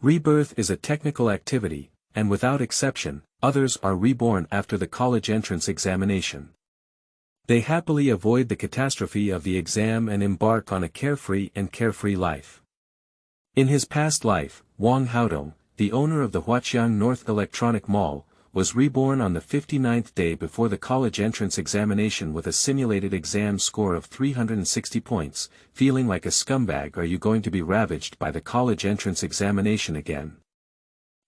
Rebirth is a technical activity, and without exception, others are reborn after the college entrance examination. They happily avoid the catastrophe of the exam and embark on a carefree life. In his past life, Wang Haodong, the owner of the Huaqiang North Electronic Mall, was reborn on the 59th day before the college entrance examination with a simulated exam score of 360 points, feeling like a scumbag. Are you going to be ravaged by the college entrance examination again?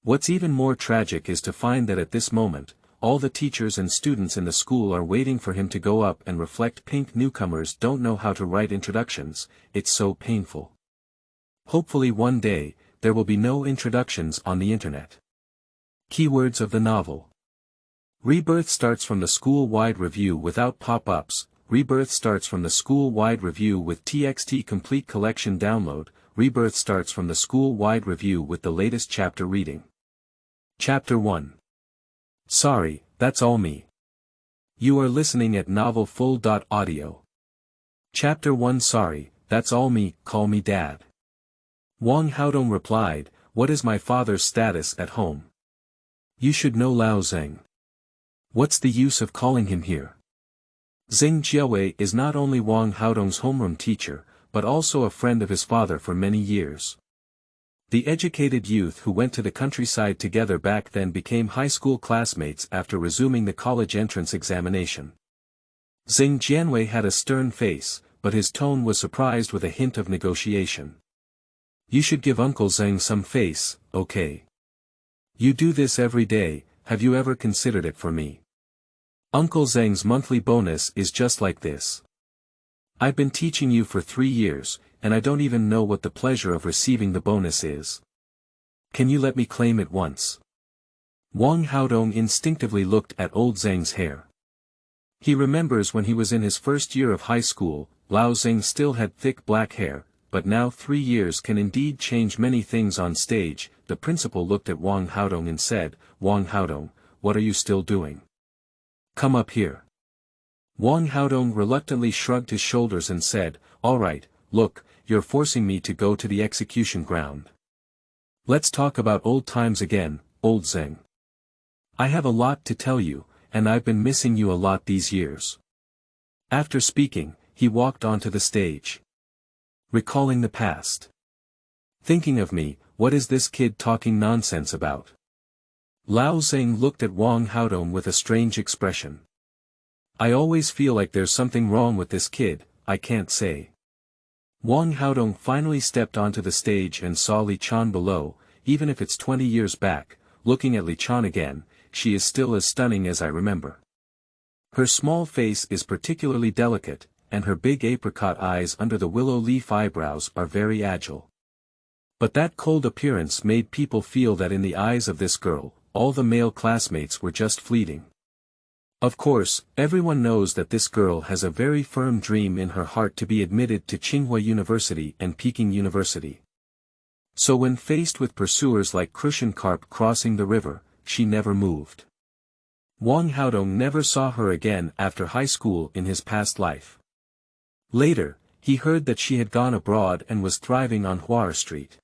What's even more tragic is to find that at this moment, all the teachers and students in the school are waiting for him to go up and reflect. Pink newcomers don't know how to write introductions, it's so painful. Hopefully one day, there will be no introductions on the internet. Keywords of the novel. Rebirth starts from the school-wide review without pop-ups. Rebirth starts from the school-wide review with TXT complete collection download. Rebirth starts from the school-wide review with the latest chapter reading. Chapter 1. Sorry, that's all me. You are listening at novelfull.audio. Chapter 1. Sorry, that's all me, call me Dad. Wang Haodong replied, what is my father's status at home? You should know Lao Zeng. What's the use of calling him here? Zeng Jiawei is not only Wang Haodong's homeroom teacher, but also a friend of his father for many years. The educated youth who went to the countryside together back then became high school classmates after resuming the college entrance examination. Zeng Jianwei had a stern face, but his tone was surprised with a hint of negotiation. You should give Uncle Zeng some face, okay? You do this every day, have you ever considered it for me? Uncle Zeng's monthly bonus is just like this. I've been teaching you for 3 years, and I don't even know what the pleasure of receiving the bonus is. Can you let me claim it once? Wang Haodong instinctively looked at old Zeng's hair. He remembers when he was in his first year of high school, Lao Zeng still had thick black hair, but now 3 years can indeed change many things on stage. The principal looked at Wang Haodong and said, Wang Haodong, what are you still doing? Come up here. Wang Haodong reluctantly shrugged his shoulders and said, all right, look, you're forcing me to go to the execution ground. Let's talk about old times again, old Zeng. I have a lot to tell you, and I've been missing you a lot these years. After speaking, he walked onto the stage. Recalling the past. Thinking of me, what is this kid talking nonsense about? Lao Zeng looked at Wang Haodong with a strange expression. I always feel like there's something wrong with this kid, I can't say. Wang Haodong finally stepped onto the stage and saw Li Chan below. Even if it's 20 years back, looking at Li Chan again, she is still as stunning as I remember. Her small face is particularly delicate, and her big apricot eyes under the willow leaf eyebrows are very agile. But that cold appearance made people feel that in the eyes of this girl, all the male classmates were just fleeting. Of course, everyone knows that this girl has a very firm dream in her heart to be admitted to Tsinghua University and Peking University. So when faced with pursuers like crucian carp crossing the river, she never moved. Wang Haodong never saw her again after high school in his past life. Later, he heard that she had gone abroad and was thriving on Huar Street.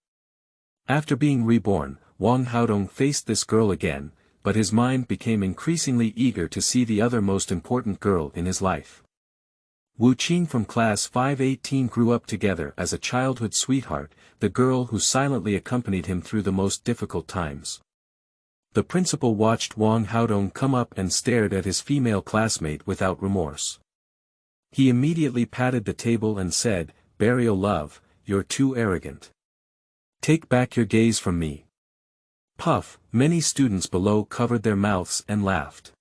After being reborn, Wang Haodong faced this girl again, but his mind became increasingly eager to see the other most important girl in his life. Wu Qing from class 518 grew up together as a childhood sweetheart, the girl who silently accompanied him through the most difficult times. The principal watched Wang Haodong come up and stared at his female classmate without remorse. He immediately patted the table and said, Barrio love, you're too arrogant. Take back your gaze from me. Puff, many students below covered their mouths and laughed.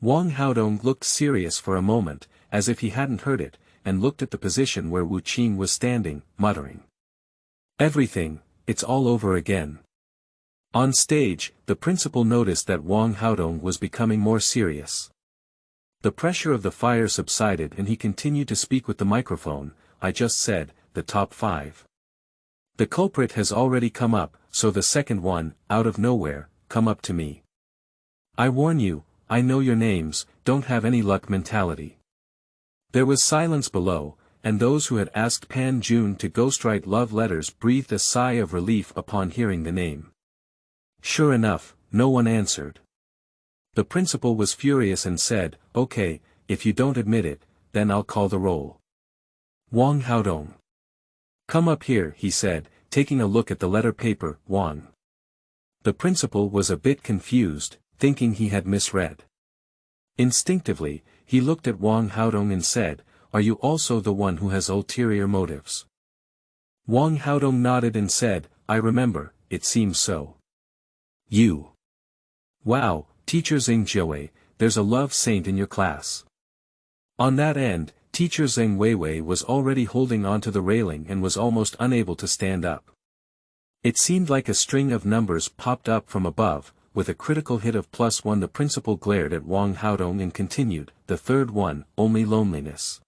Wang Haodong looked serious for a moment, as if he hadn't heard it, and looked at the position where Wu Qing was standing, muttering. Everything, it's all over again. On stage, the principal noticed that Wang Haodong was becoming more serious. The pressure of the fire subsided and he continued to speak with the microphone. I just said, the top 5. The culprit has already come up, so the second one, out of nowhere, come up to me. I warn you, I know your names, don't have any luck mentality. There was silence below, and those who had asked Pan Jun to ghostwrite love letters breathed a sigh of relief upon hearing the name. Sure enough, no one answered. The principal was furious and said, "Okay, if you don't admit it, then I'll call the roll. Wang Haodong. Come up here," he said, taking a look at the letter paper. Wang. The principal was a bit confused, thinking he had misread. Instinctively, he looked at Wang Haodong and said, "Are you also the one who has ulterior motives?" Wang Haodong nodded and said, "I remember, it seems so. You. Wow, Teacher Zheng Jiawei, there's a love saint in your class." On that end, Teacher Zheng Weiwei was already holding onto the railing and was almost unable to stand up. It seemed like a string of numbers popped up from above. With a critical hit of +1, the principal glared at Wang Haodong and continued, "The third one, only loneliness.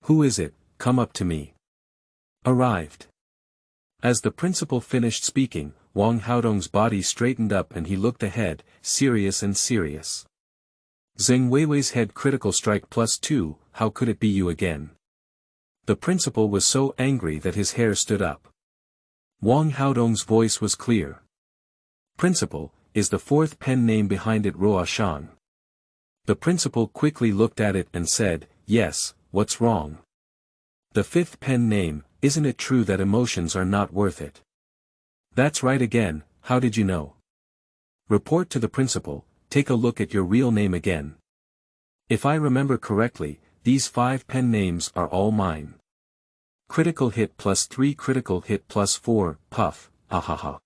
Who is it? Come up to me." Arrived. As the principal finished speaking, Wang Haodong's body straightened up and he looked ahead, serious and serious. Zheng Weiwei's head critical strike +2, how could it be you again? The principal was so angry that his hair stood up. Wang Haodong's voice was clear. "Principal, is the fourth pen name behind it Huaqiang?" The principal quickly looked at it and said, "Yes, what's wrong?" "The fifth pen name, isn't it true that emotions are not worth it?" "That's right again, how did you know?" "Report to the principal, take a look at your real name again. If I remember correctly, these 5 pen names are all mine." Critical hit +3, critical hit +4, puff, ahaha.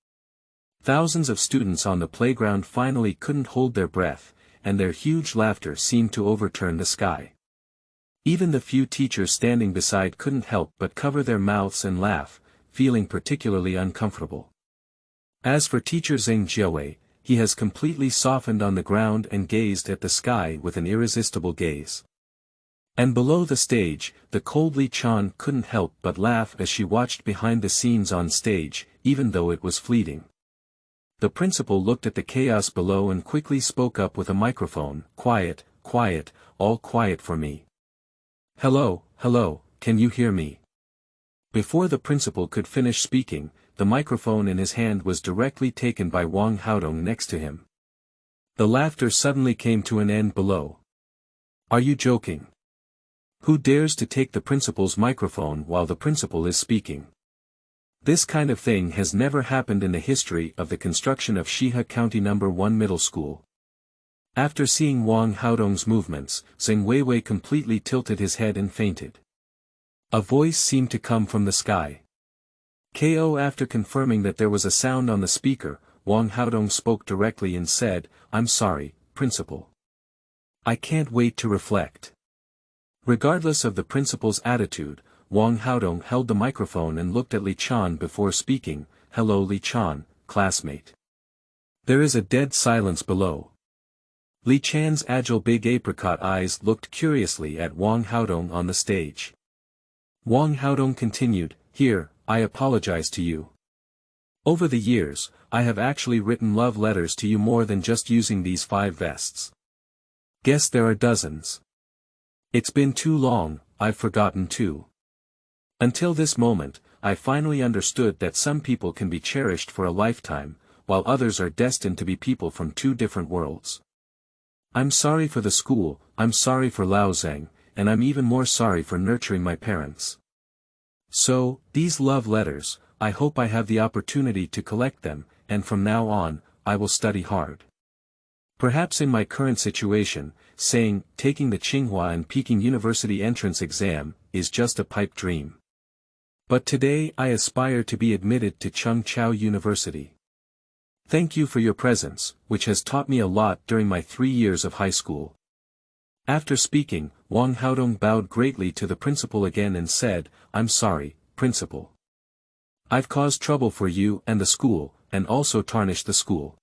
Thousands of students on the playground finally couldn't hold their breath, and their huge laughter seemed to overturn the sky. Even the few teachers standing beside couldn't help but cover their mouths and laugh, feeling particularly uncomfortable. As for Teacher Zheng Jiawei, he has completely softened on the ground and gazed at the sky with an irresistible gaze. And below the stage, the cold Li Chan couldn't help but laugh as she watched behind the scenes on stage, even though it was fleeting. The principal looked at the chaos below and quickly spoke up with a microphone, "Quiet, quiet, all quiet for me. Hello, hello, can you hear me?" Before the principal could finish speaking, the microphone in his hand was directly taken by Wang Haodong next to him. The laughter suddenly came to an end below. "Are you joking? Who dares to take the principal's microphone while the principal is speaking? This kind of thing has never happened in the history of the construction of Shihe County No. 1 Middle School." After seeing Wang Haodong's movements, Zheng Weiwei completely tilted his head and fainted. A voice seemed to come from the sky. KO. After confirming that there was a sound on the speaker, Wang Haodong spoke directly and said, "I'm sorry, principal. I can't wait to reflect." Regardless of the principal's attitude, Wang Haodong held the microphone and looked at Li Chan before speaking, "Hello Li Chan, classmate." There is a dead silence below. Li Chan's agile big apricot eyes looked curiously at Wang Haodong on the stage. Wang Haodong continued, "Here, I apologize to you. Over the years, I have actually written love letters to you more than just using these 5 vests. Guess there are dozens. It's been too long, I've forgotten too. Until this moment, I finally understood that some people can be cherished for a lifetime, while others are destined to be people from 2 different worlds. I'm sorry for the school, I'm sorry for Lao Zheng, and I'm even more sorry for nurturing my parents. So, these love letters, I hope I have the opportunity to collect them, and from now on, I will study hard. Perhaps in my current situation, taking the Tsinghua and Peking University entrance exam, is just a pipe dream. But today I aspire to be admitted to Chengchao University. Thank you for your presence, which has taught me a lot during my 3 years of high school." After speaking, Wang Haodong bowed greatly to the principal again and said, "I'm sorry, principal. I've caused trouble for you and the school, and also tarnished the school.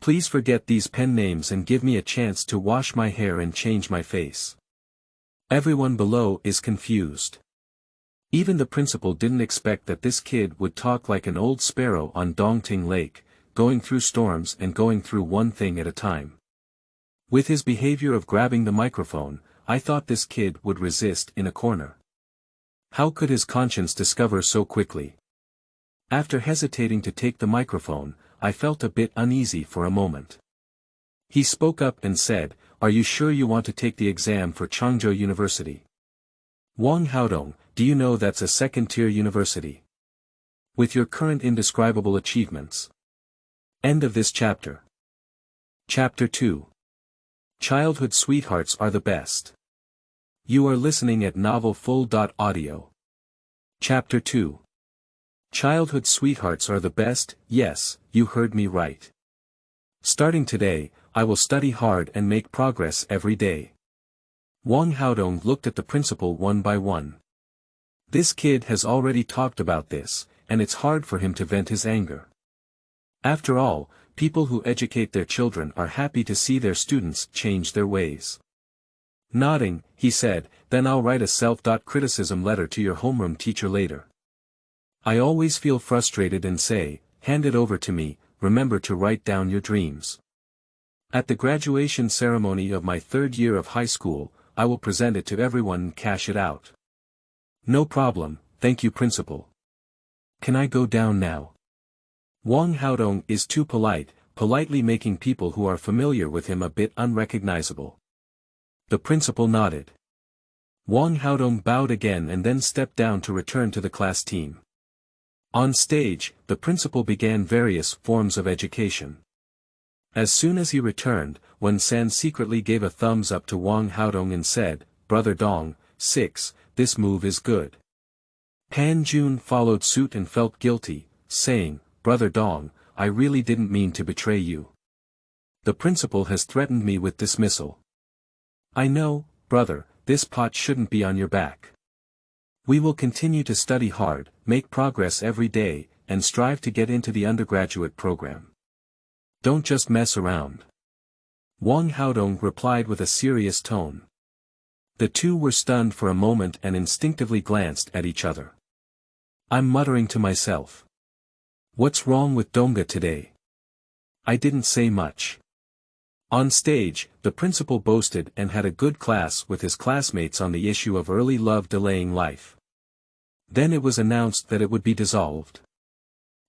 Please forget these pen names and give me a chance to wash my hair and change my face." Everyone below is confused. Even the principal didn't expect that this kid would talk like an old sparrow on Dongting Lake, going through storms and going through one thing at a time. With his behavior of grabbing the microphone, I thought this kid would resist in a corner. How could his conscience discover so quickly? After hesitating to take the microphone, I felt a bit uneasy for a moment. He spoke up and said, "Are you sure you want to take the exam for Changzhou University? Wang Haodong, do you know that's a second-tier university? With your current indescribable achievements." End of this chapter. Chapter 2. Childhood sweethearts are the best. You are listening at novelfull.audio. Chapter 2. Childhood sweethearts are the best. Yes, you heard me right. Starting today, I will study hard and make progress every day. Wang Haodong looked at the principal one by one. This kid has already talked about this, and it's hard for him to vent his anger. After all, people who educate their children are happy to see their students change their ways. Nodding, he said, "Then I'll write a self-criticism letter to your homeroom teacher later. I always feel frustrated and say, 'Hand it over to me, remember to write down your dreams.' At the graduation ceremony of my third year of high school, I will present it to everyone and cash it out." "No problem, thank you principal. Can I go down now?" Wang Haodong is too politely making people who are familiar with him a bit unrecognizable. The principal nodded. Wang Haodong bowed again and then stepped down to return to the class team. On stage, the principal began various forms of education. As soon as he returned, Wen San secretly gave a thumbs up to Wang Haodong and said, "Brother Dong, 6, this move is good." Pan Jun followed suit and felt guilty, saying, "Brother Dong, I really didn't mean to betray you. The principal has threatened me with dismissal." "I know, brother, this pot shouldn't be on your back. We will continue to study hard, make progress every day, and strive to get into the undergraduate program. Don't just mess around." Wang Haodong replied with a serious tone. The two were stunned for a moment and instinctively glanced at each other. I'm muttering to myself. What's wrong with Donga today? I didn't say much. On stage, the principal boasted and had a good class with his classmates on the issue of early love delaying life. Then it was announced that it would be dissolved.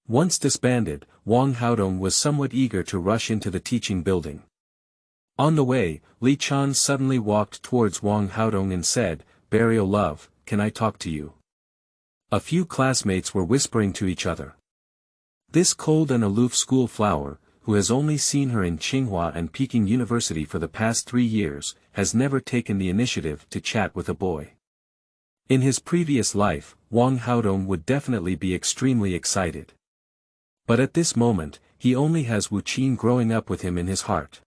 Once disbanded, Wang Haodong was somewhat eager to rush into the teaching building. On the way, Li Chan suddenly walked towards Wang Haodong and said, "Barrio love, can I talk to you?" A few classmates were whispering to each other. This cold and aloof school flower, who has only seen her in Tsinghua and Peking University for the past 3 years, has never taken the initiative to chat with a boy. In his previous life, Wang Haodong would definitely be extremely excited. But at this moment, he only has Wu Qin growing up with him in his heart.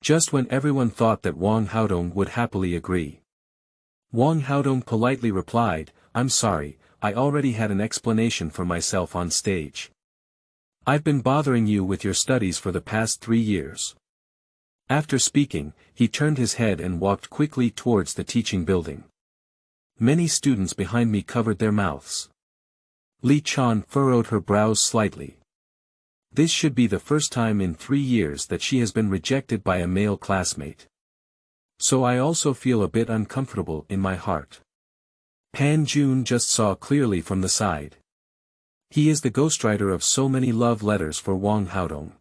Just when everyone thought that Wang Haodong would happily agree, Wang Haodong politely replied, "I'm sorry, I already had an explanation for myself on stage. I've been bothering you with your studies for the past 3 years." After speaking, he turned his head and walked quickly towards the teaching building. Many students behind me covered their mouths. Li Chan furrowed her brows slightly. This should be the first time in 3 years that she has been rejected by a male classmate. So I also feel a bit uncomfortable in my heart. Pan Jun just saw clearly from the side. He is the ghostwriter of so many love letters for Wang Haodong.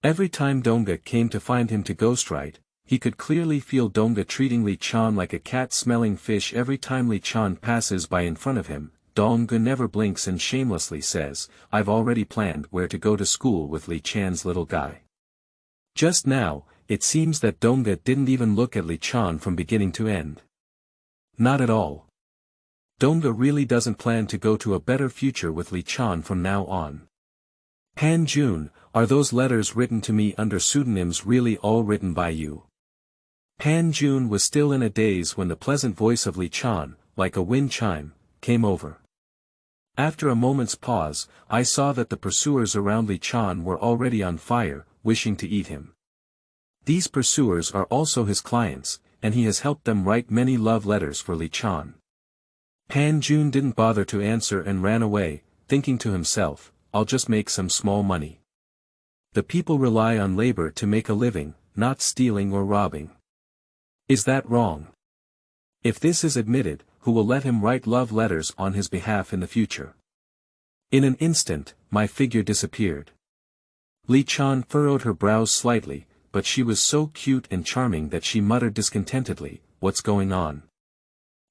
Every time Donga came to find him to ghostwrite, he could clearly feel Donga treating Li Chan like a cat smelling fish. Every time Li Chan passes by in front of him, Donga never blinks and shamelessly says, "I've already planned where to go to school with Li Chan's little guy." Just now, it seems that Donga didn't even look at Li Chan from beginning to end. Not at all. Donga really doesn't plan to go to a better future with Li Chan from now on. Pan Jun, are those letters written to me under pseudonyms really all written by you? Pan Jun was still in a daze when the pleasant voice of Li Chan, like a wind chime, came over. After a moment's pause, I saw that the pursuers around Li Chan were already on fire, wishing to eat him. These pursuers are also his clients, and he has helped them write many love letters for Li Chan. Pan Jun didn't bother to answer and ran away, thinking to himself, "I'll just make some small money." The people rely on labor to make a living, not stealing or robbing. Is that wrong? If this is admitted, who will let him write love letters on his behalf in the future. In an instant, my figure disappeared. Li Chan furrowed her brows slightly, but she was so cute and charming that she muttered discontentedly, "What's going on?"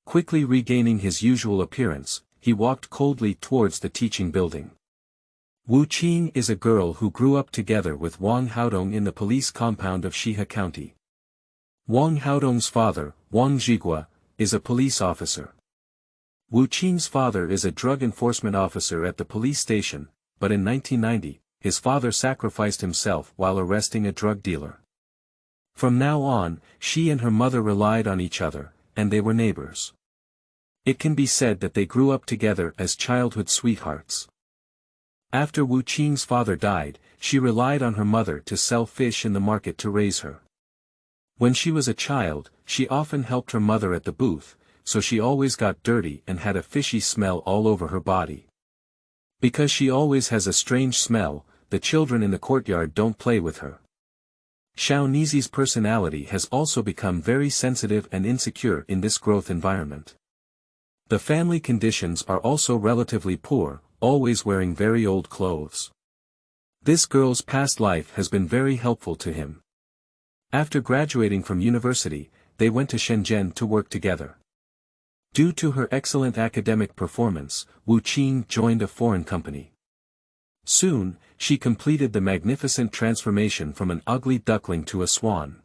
Quickly regaining his usual appearance, he walked coldly towards the teaching building. Wu Qing is a girl who grew up together with Wang Haodong in the police compound of Shihe County. Wang Haodong's father, Wang Zhigua, is a police officer. Wu Qing's father is a drug enforcement officer at the police station, but in 1990, his father sacrificed himself while arresting a drug dealer. From now on, she and her mother relied on each other, and they were neighbors. It can be said that they grew up together as childhood sweethearts. After Wu Qing's father died, she relied on her mother to sell fish in the market to raise her. When she was a child, she often helped her mother at the booth, so she always got dirty and had a fishy smell all over her body. Because she always has a strange smell, the children in the courtyard don't play with her. Xiao Nizi's personality has also become very sensitive and insecure in this growth environment. The family conditions are also relatively poor, always wearing very old clothes. This girl's past life has been very helpful to him. After graduating from university, they went to Shenzhen to work together. Due to her excellent academic performance, Wu Qing joined a foreign company. Soon, she completed the magnificent transformation from an ugly duckling to a swan.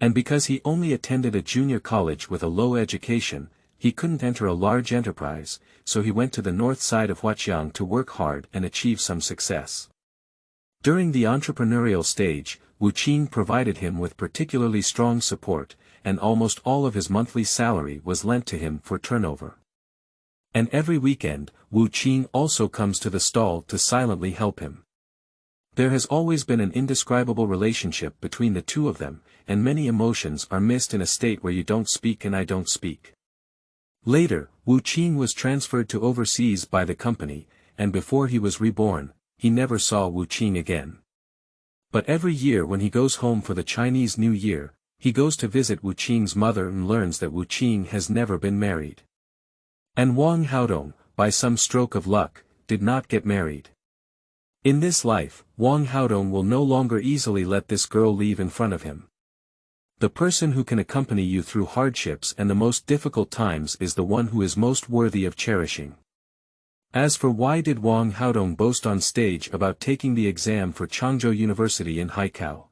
And because he only attended a junior college with a low education, he couldn't enter a large enterprise, so he went to the north side of Huaqiang to work hard and achieve some success. During the entrepreneurial stage, Wu Qing provided him with particularly strong support, and almost all of his monthly salary was lent to him for turnover. And every weekend, Wu Qing also comes to the stall to silently help him. There has always been an indescribable relationship between the two of them, and many emotions are missed in a state where you don't speak and I don't speak. Later, Wu Qing was transferred to overseas by the company, and before he was reborn, he never saw Wu Qing again. But every year when he goes home for the Chinese New Year, he goes to visit Wu Qing's mother and learns that Wu Qing has never been married. And Wang Haodong, by some stroke of luck, did not get married. In this life, Wang Haodong will no longer easily let this girl leave in front of him. The person who can accompany you through hardships and the most difficult times is the one who is most worthy of cherishing. As for why did Wang Haodong boast on stage about taking the exam for Changzhou University in Haikou?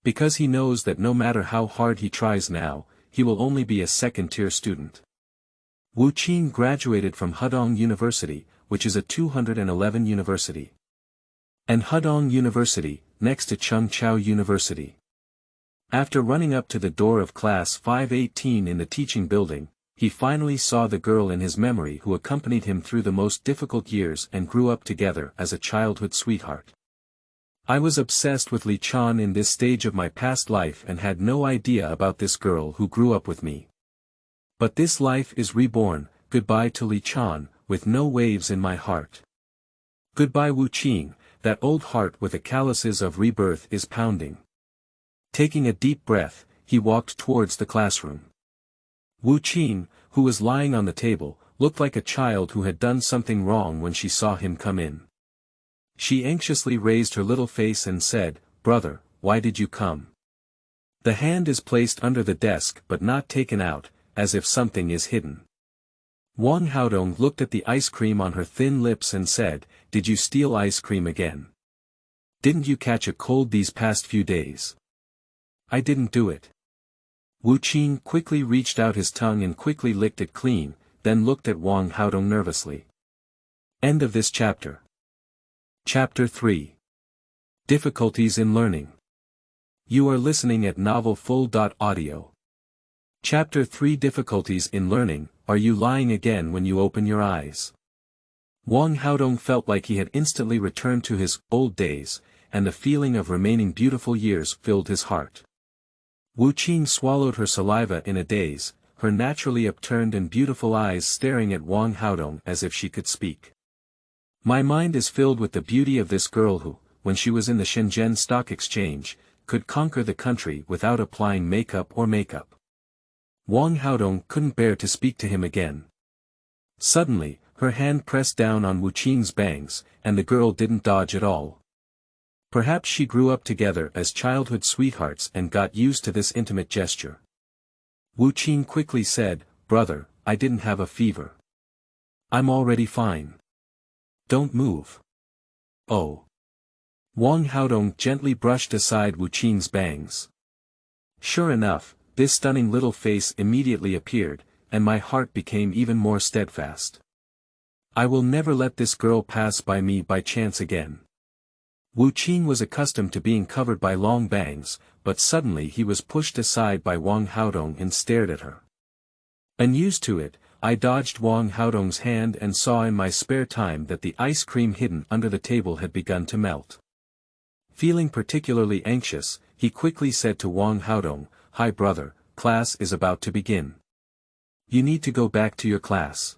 Because he knows that no matter how hard he tries now, he will only be a second-tier student. Wu Qing graduated from Haodong University, which is a 211 university. And Haodong University, next to Chengqiao University. After running up to the door of class 518 in the teaching building, he finally saw the girl in his memory who accompanied him through the most difficult years and grew up together as a childhood sweetheart. I was obsessed with Li Chan in this stage of my past life and had no idea about this girl who grew up with me. But this life is reborn, goodbye to Li Chan, with no waves in my heart. Goodbye Wu Qing, that old heart with the calluses of rebirth is pounding. Taking a deep breath, he walked towards the classroom. Wu Qing, who was lying on the table, looked like a child who had done something wrong when she saw him come in. She anxiously raised her little face and said, "Brother, why did you come?" The hand is placed under the desk but not taken out, as if something is hidden. Wang Haodong looked at the ice cream on her thin lips and said, "Did you steal ice cream again? Didn't you catch a cold these past few days?" "I didn't do it." Wu Qing quickly reached out his tongue and quickly licked it clean, then looked at Wang Haodong nervously. End of this chapter. Chapter 3. Difficulties in Learning. You are listening at novelfull.audio. Chapter 3. Difficulties in Learning. Are you lying again when you open your eyes? Wang Haodong felt like he had instantly returned to his old days, and the feeling of remaining beautiful years filled his heart. Wu Qing swallowed her saliva in a daze, her naturally upturned and beautiful eyes staring at Wang Haodong as if she could speak. My mind is filled with the beauty of this girl who, when she was in the Shenzhen Stock Exchange, could conquer the country without applying makeup. Wang Haodong couldn't bear to speak to him again. Suddenly, her hand pressed down on Wuqing's bangs, and the girl didn't dodge at all. Perhaps she grew up together as childhood sweethearts and got used to this intimate gesture. Wuqing quickly said, "Brother, I didn't have a fever. I'm already fine. Don't move." "Oh." Wang Haodong gently brushed aside Wuqing's bangs. Sure enough, this stunning little face immediately appeared, and my heart became even more steadfast. I will never let this girl pass by me by chance again. Wuqing was accustomed to being covered by long bangs, but suddenly he was pushed aside by Wang Haodong and stared at her. Unused to it, I dodged Wang Haodong's hand and saw in my spare time that the ice cream hidden under the table had begun to melt. Feeling particularly anxious, he quickly said to Wang Haodong, "Hi brother, class is about to begin. You need to go back to your class.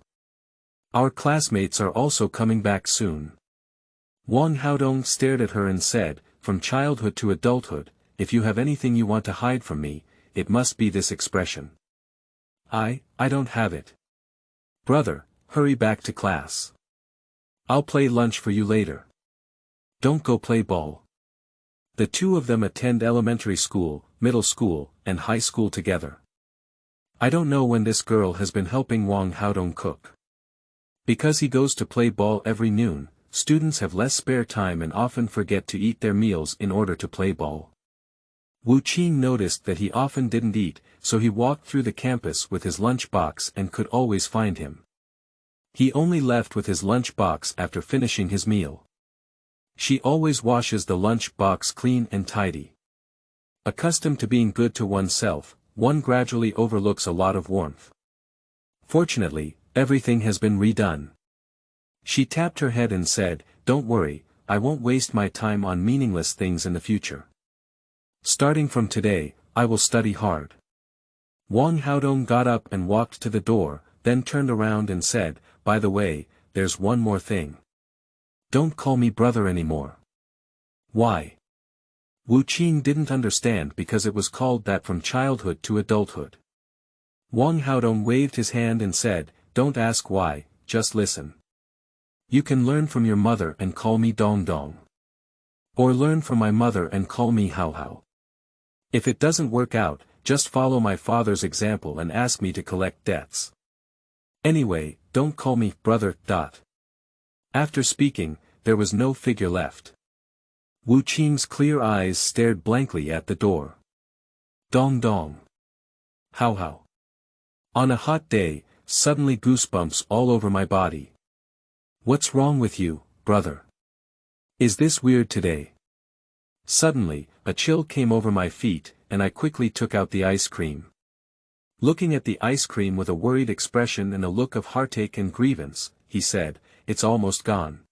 Our classmates are also coming back soon." Wang Haodong stared at her and said, "From childhood to adulthood, if you have anything you want to hide from me, it must be this expression." I don't have it. Brother, hurry back to class. I'll play lunch for you later. Don't go play ball. The two of them attend elementary school, middle school, and high school together. I don't know when this girl has been helping Wang Haodong cook. Because he goes to play ball every noon, students have less spare time and often forget to eat their meals in order to play ball. Wuqing noticed that he often didn't eat, so he walked through the campus with his lunch box and could always find him. He only left with his lunch box after finishing his meal. She always washes the lunch box clean and tidy. Accustomed to being good to oneself, one gradually overlooks a lot of warmth. Fortunately, everything has been redone. She tapped her head and said, "Don't worry, I won't waste my time on meaningless things in the future. Starting from today, I will study hard." Wang Haodong got up and walked to the door, then turned around and said, "By the way, there's one more thing. Don't call me brother anymore." "Why?" Wuqing didn't understand because it was called that from childhood to adulthood. Wang Haodong waved his hand and said, "Don't ask why, just listen. You can learn from your mother and call me Dong Dong. Or learn from my mother and call me Hao Hao. If it doesn't work out, just follow my father's example and ask me to collect debts. Anyway, don't call me brother. After speaking, there was no figure left. Wuqing's clear eyes stared blankly at the door. Dong Dong. Hao Hao. On a hot day, suddenly goosebumps all over my body. What's wrong with you, brother? Is this weird today? Suddenly, a chill came over my feet, and I quickly took out the ice cream. Looking at the ice cream with a worried expression and a look of heartache and grievance, he said, "It's almost gone."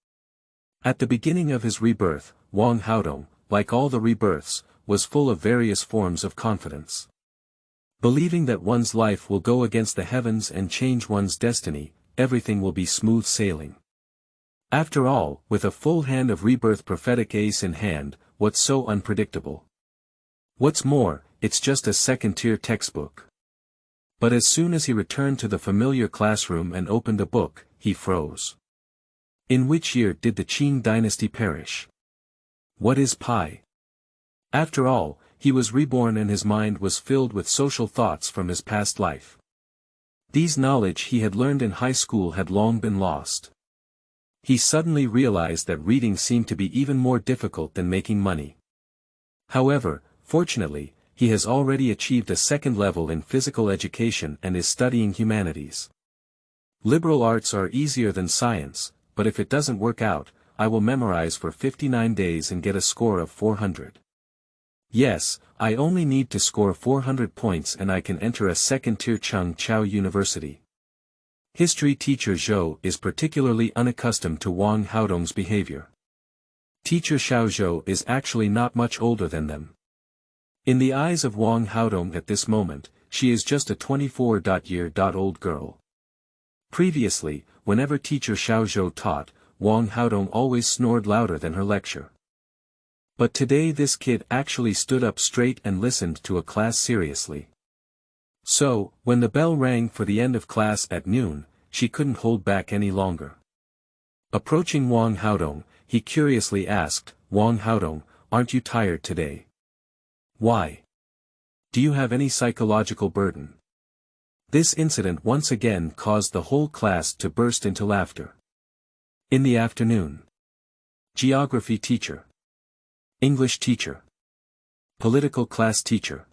At the beginning of his rebirth, Wang Haodong, like all the rebirths, was full of various forms of confidence. Believing that one's life will go against the heavens and change one's destiny, everything will be smooth sailing. After all, with a full hand of rebirth prophetic ace in hand, what's so unpredictable? What's more, it's just a second-tier textbook. But as soon as he returned to the familiar classroom and opened a book, he froze. In which year did the Qing dynasty perish? What is pi? After all, he was reborn and his mind was filled with social thoughts from his past life. These knowledge he had learned in high school had long been lost. He suddenly realized that reading seemed to be even more difficult than making money. However, fortunately, he has already achieved a second level in physical education and is studying humanities. Liberal arts are easier than science, but if it doesn't work out, I will memorize for 59 days and get a score of 400. Yes, I only need to score 400 points and I can enter a second-tier Chung Chao University. History teacher Zhou is particularly unaccustomed to Wang Haodong's behavior. Teacher Xiao Zhou is actually not much older than them. In the eyes of Wang Haodong at this moment, she is just a 24-year-old girl. Previously, whenever teacher Xiao Zhou taught, Wang Haodong always snored louder than her lecture. But today this kid actually stood up straight and listened to a class seriously. So, when the bell rang for the end of class at noon, she couldn't hold back any longer. Approaching Wang Haodong, he curiously asked, "Wang Haodong, aren't you tired today? Why? Do you have any psychological burden?" This incident once again caused the whole class to burst into laughter. In the afternoon. Geography teacher. English teacher. Political class teacher.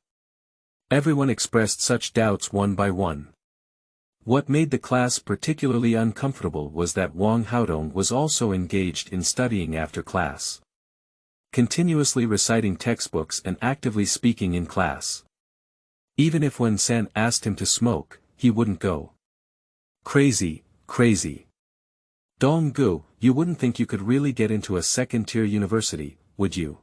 Everyone expressed such doubts one by one. What made the class particularly uncomfortable was that Wang Haodong was also engaged in studying after class. Continuously reciting textbooks and actively speaking in class. Even if Wen San asked him to smoke, he wouldn't go. Crazy, crazy. Dong Gu, you wouldn't think you could really get into a second-tier university, would you?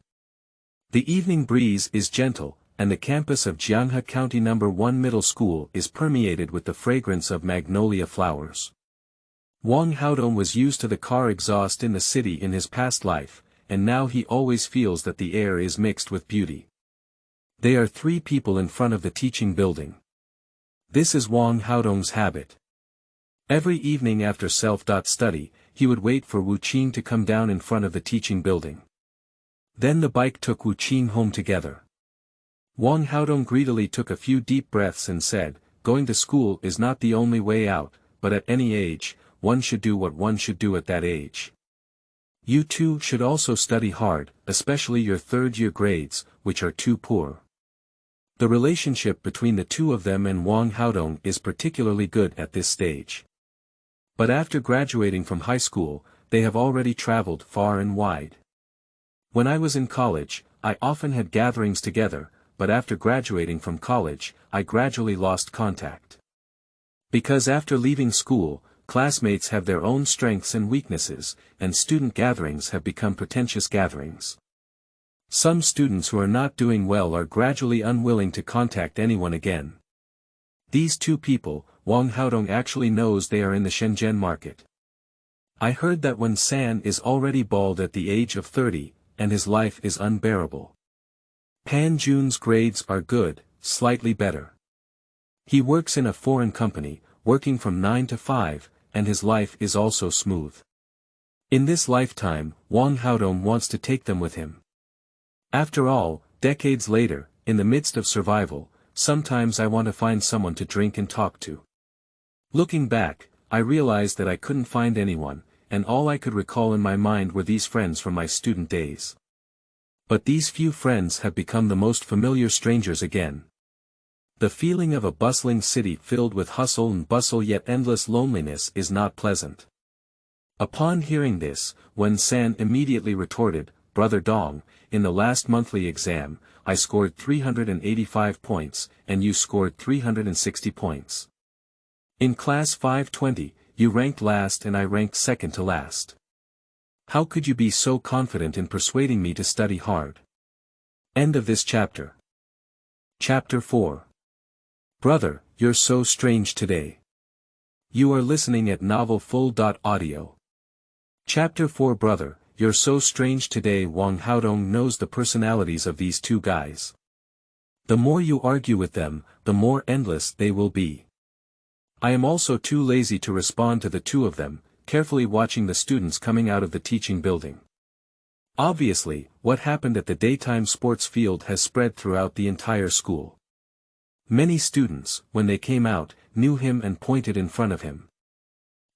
The evening breeze is gentle, and the campus of Jianghe County No. 1 Middle School is permeated with the fragrance of magnolia flowers. Wang Haodong was used to the car exhaust in the city in his past life, and now he always feels that the air is mixed with beauty. They are 3 people in front of the teaching building. This is Wang Haodong's habit. Every evening after self-study, he would wait for Wu Qing to come down in front of the teaching building. Then the bike took Wu Qing home together. Wang Haodong greedily took a few deep breaths and said, "Going to school is not the only way out, but at any age, one should do what one should do at that age. You too should also study hard, especially your third-year grades, which are too poor." The relationship between the two of them and Wang Haodong is particularly good at this stage. But after graduating from high school, they have already traveled far and wide. When I was in college, I often had gatherings together, but after graduating from college, I gradually lost contact. Because after leaving school, classmates have their own strengths and weaknesses, and student gatherings have become pretentious gatherings. Some students who are not doing well are gradually unwilling to contact anyone again. These 2 people, Wang Haodong actually knows they are in the Shenzhen market. I heard that Wen San is already bald at the age of 30, and his life is unbearable. Pan Jun's grades are good, slightly better. He works in a foreign company, working from 9 to 5, and his life is also smooth. In this lifetime, Wang Haodong wants to take them with him. After all, decades later, in the midst of survival, sometimes I want to find someone to drink and talk to. Looking back, I realized that I couldn't find anyone, and all I could recall in my mind were these friends from my student days. But these few friends have become the most familiar strangers again. The feeling of a bustling city filled with hustle and bustle yet endless loneliness is not pleasant. Upon hearing this, Wen San immediately retorted, "Brother Dong, in the last monthly exam, I scored 385 points, and you scored 360 points. In class 520, you ranked last and I ranked second to last. How could you be so confident in persuading me to study hard?" End of this chapter. Chapter 4. Brother, you're so strange today. You are listening at novelfull.audio. Chapter 4. Brother, you're so strange today. Wang Haodong knows the personalities of these 2 guys. The more you argue with them, the more endless they will be. I am also too lazy to respond to the 2 of them, carefully watching the students coming out of the teaching building. Obviously, what happened at the daytime sports field has spread throughout the entire school. Many students, when they came out, knew him and pointed in front of him.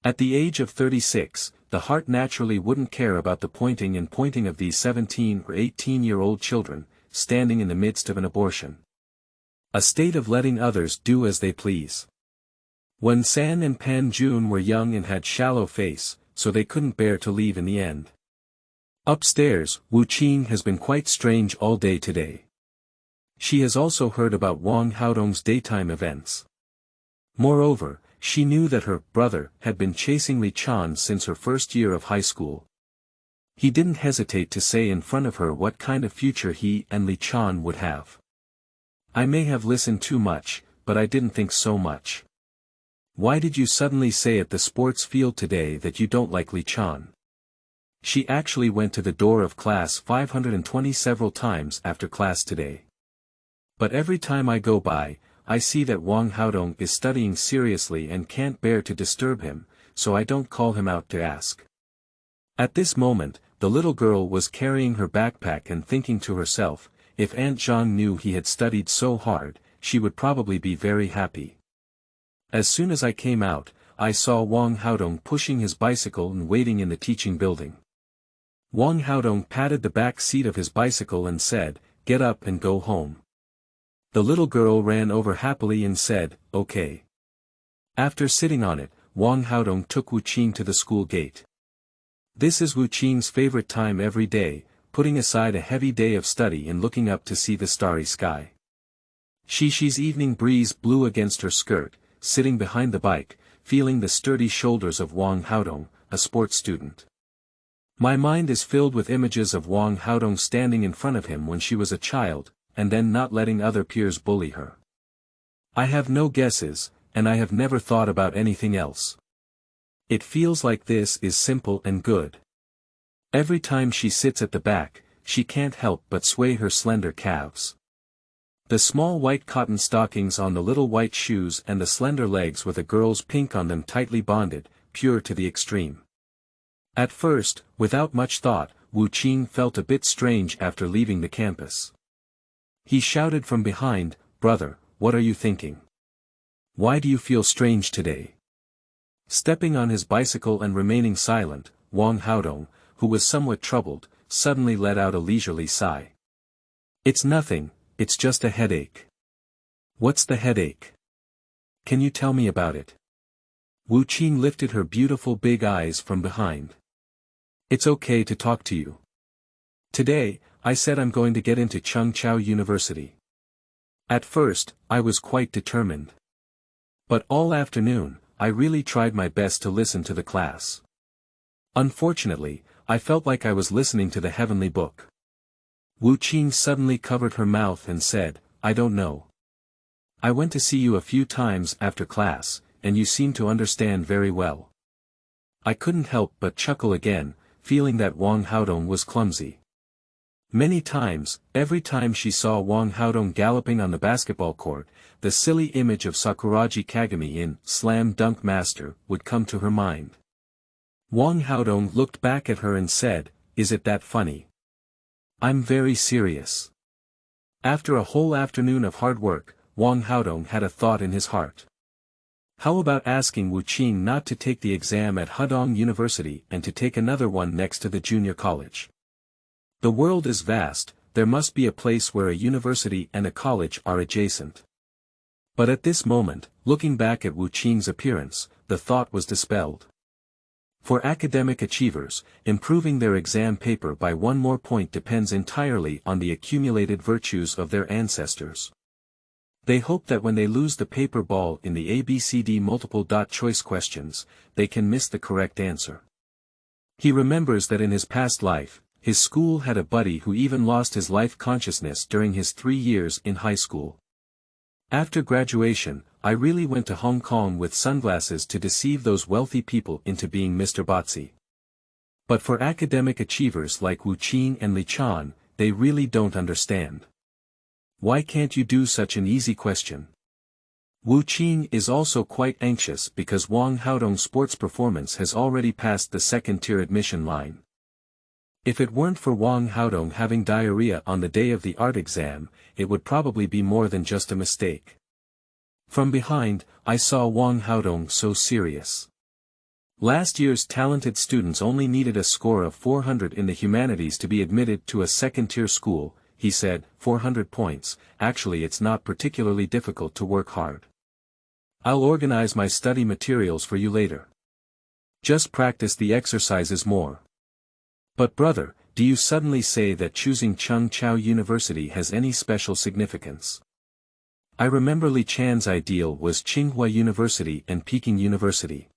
At the age of 36, the heart naturally wouldn't care about the pointing of these 17 or 18-year-old children, standing in the midst of an abortion. A state of letting others do as they please. Wen San and Pan Jun were young and had shallow face, so they couldn't bear to leave in the end. Upstairs, Wu Qing has been quite strange all day today. She has also heard about Wang Haodong's daytime events. Moreover, she knew that her brother had been chasing Li Chan since her first year of high school. He didn't hesitate to say in front of her what kind of future he and Li Chan would have. I may have listened too much, but I didn't think so much. Why did you suddenly say at the sports field today that you don't like Li Chan? She actually went to the door of class 520 several times after class today. But every time I go by, I see that Wang Haodong is studying seriously and can't bear to disturb him, so I don't call him out to ask. At this moment, the little girl was carrying her backpack and thinking to herself, if Aunt Zhang knew he had studied so hard, she would probably be very happy. As soon as I came out, I saw Wang Haodong pushing his bicycle and waiting in the teaching building. Wang Haodong patted the back seat of his bicycle and said, "Get up and go home." The little girl ran over happily and said, "Okay." After sitting on it, Wang Haodong took Wuqing to the school gate. This is Wuqing's favorite time every day, putting aside a heavy day of study and looking up to see the starry sky. Shishi's evening breeze blew against her skirt, sitting behind the bike, feeling the sturdy shoulders of Wang Haodong, a sports student. My mind is filled with images of Wang Haodong standing in front of him when she was a child, and then not letting other peers bully her. I have no guesses, and I have never thought about anything else. It feels like this is simple and good. Every time she sits at the back, she can't help but sway her slender calves. The small white cotton stockings on the little white shoes and the slender legs with a girl's pink on them tightly bonded, pure to the extreme. At first, without much thought, Wuqing felt a bit strange after leaving the campus. He shouted from behind, "Brother, what are you thinking? Why do you feel strange today?" Stepping on his bicycle and remaining silent, Wang Haodong, who was somewhat troubled, suddenly let out a leisurely sigh. "It's nothing, it's just a headache." "What's the headache? Can you tell me about it?" Wuqing lifted her beautiful big eyes from behind. "It's okay to talk to you. Today, I said I'm going to get into Chengqiao University. At first, I was quite determined. But all afternoon, I really tried my best to listen to the class. Unfortunately, I felt like I was listening to the heavenly book." Wuqing suddenly covered her mouth and said, "I don't know. I went to see you a few times after class, and you seemed to understand very well." I couldn't help but chuckle again, feeling that Wang Haodong was clumsy. Many times, every time she saw Wang Haodong galloping on the basketball court, the silly image of Sakuragi Kagami in Slam Dunk Master would come to her mind. Wang Haodong looked back at her and said, "Is it that funny? I'm very serious." After a whole afternoon of hard work, Wang Haodong had a thought in his heart. How about asking Wuqing not to take the exam at Haodong University and to take another one next to the junior college? The world is vast, there must be a place where a university and a college are adjacent. But at this moment, looking back at Wuqing's appearance, the thought was dispelled. For academic achievers, improving their exam paper by one more point depends entirely on the accumulated virtues of their ancestors. They hope that when they lose the paper ball in the ABCD multiple-choice questions, they can miss the correct answer. He remembers that in his past life, his school had a buddy who even lost his life consciousness during his 3 years in high school. After graduation, I really went to Hong Kong with sunglasses to deceive those wealthy people into being Mr. Botsy. But for academic achievers like Wuqing and Li Chan, they really don't understand. Why can't you do such an easy question? Wuqing is also quite anxious because Wang Haodong's sports performance has already passed the second-tier admission line. If it weren't for Wang Haodong having diarrhea on the day of the art exam, it would probably be more than just a mistake. From behind, I saw Wang Haodong so serious. Last year's talented students only needed a score of 400 in the humanities to be admitted to a second-tier school, he said. 400 points, actually it's not particularly difficult to work hard. I'll organize my study materials for you later. Just practice the exercises more. But brother, do you suddenly say that choosing Chengqiao University has any special significance? I remember Li Chan's ideal was Tsinghua University and Peking University.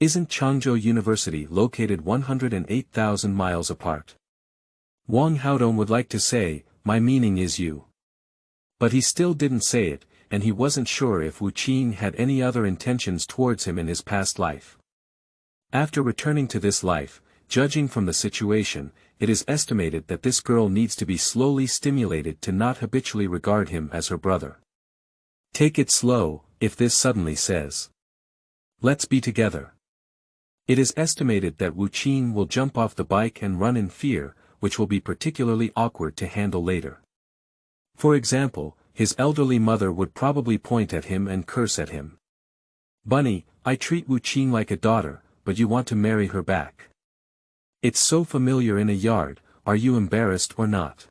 Isn't Changzhou University located 108,000 miles apart? Wang Haodong would like to say, my meaning is you. But he still didn't say it, and he wasn't sure if Wuqing had any other intentions towards him in his past life. After returning to this life, judging from the situation, it is estimated that this girl needs to be slowly stimulated to not habitually regard him as her brother. Take it slow, if this suddenly says, let's be together. It is estimated that Huaqiang will jump off the bike and run in fear, which will be particularly awkward to handle later. For example, his elderly mother would probably point at him and curse at him. Bunny, I treat Huaqiang like a daughter, but you want to marry her back. It's so familiar in a yard, are you embarrassed or not?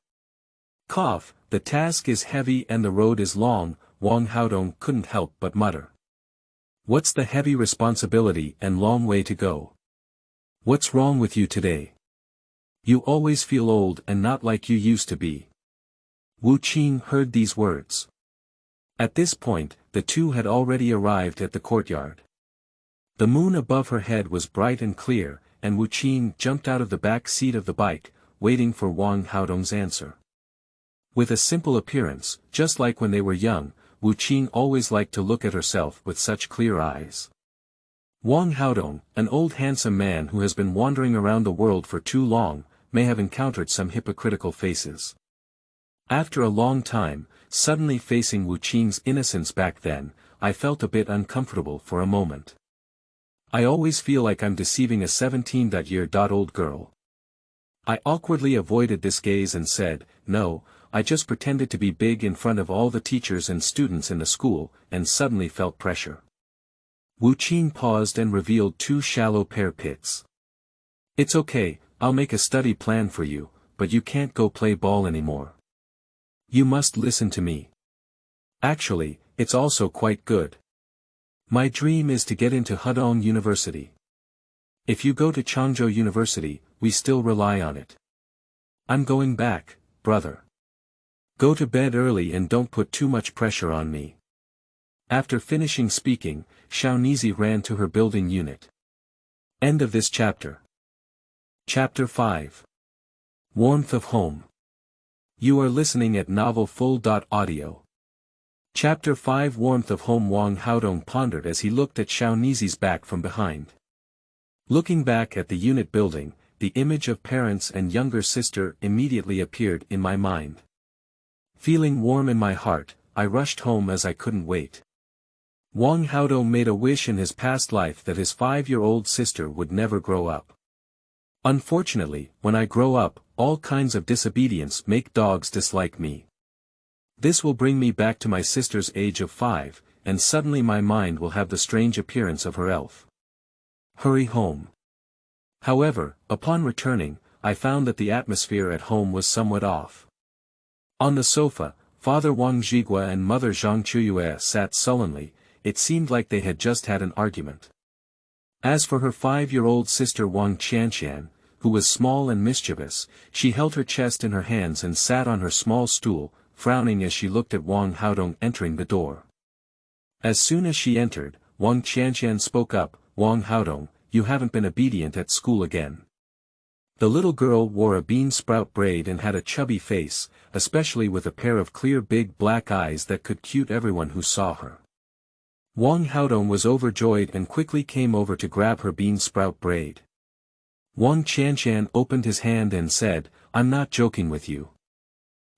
Cough, the task is heavy and the road is long, Wang Haodong couldn't help but mutter. What's the heavy responsibility and long way to go? What's wrong with you today? You always feel old and not like you used to be. Huaqiang heard these words. At this point, the two had already arrived at the courtyard. The moon above her head was bright and clear, and Huaqiang jumped out of the back seat of the bike, waiting for Wang Haodong's answer. With a simple appearance, just like when they were young, Huaqiang always liked to look at herself with such clear eyes. Wang Haodong, an old handsome man who has been wandering around the world for too long, may have encountered some hypocritical faces. After a long time, suddenly facing Huaqiang's innocence back then, I felt a bit uncomfortable for a moment. I always feel like I'm deceiving a 17-year-old girl. I awkwardly avoided this gaze and said, no, I just pretended to be big in front of all the teachers and students in the school, and suddenly felt pressure. Huaqiang paused and revealed 2 shallow pear pits. It's okay, I'll make a study plan for you, but you can't go play ball anymore. You must listen to me. Actually, it's also quite good. My dream is to get into Haodong University. If you go to Changzhou University, we still rely on it. I'm going back, brother. Go to bed early and don't put too much pressure on me. After finishing speaking, Xiaonizi ran to her building unit. End of this chapter. Chapter 5. Warmth of Home. You are listening at novelfull.audio. Chapter 5 Warmth of Home. Wang Haodong pondered as he looked at Xiaonizi's back from behind. Looking back at the unit building, the image of parents and younger sister immediately appeared in my mind. Feeling warm in my heart, I rushed home as I couldn't wait. Wang Haodong made a wish in his past life that his 5-year-old sister would never grow up. Unfortunately, when I grow up, all kinds of disobedience make dogs dislike me. This will bring me back to my sister's age of 5, and suddenly my mind will have the strange appearance of her elf. Hurry home. However, upon returning, I found that the atmosphere at home was somewhat off. On the sofa, Father Wang Zhigua and Mother Zhang Chuyue sat sullenly. It seemed like they had just had an argument. As for her 5-year-old sister Wang Qianqian, who was small and mischievous, she held her chest in her hands and sat on her small stool, frowning as she looked at Wang Haodong entering the door. As soon as she entered, Wang Qianqian spoke up, Wang Haodong, you haven't been obedient at school again. The little girl wore a bean sprout braid and had a chubby face, especially with a pair of clear big black eyes that could cute everyone who saw her. Wang Haodong was overjoyed and quickly came over to grab her bean sprout braid. Wang Qianqian opened his hand and said, I'm not joking with you.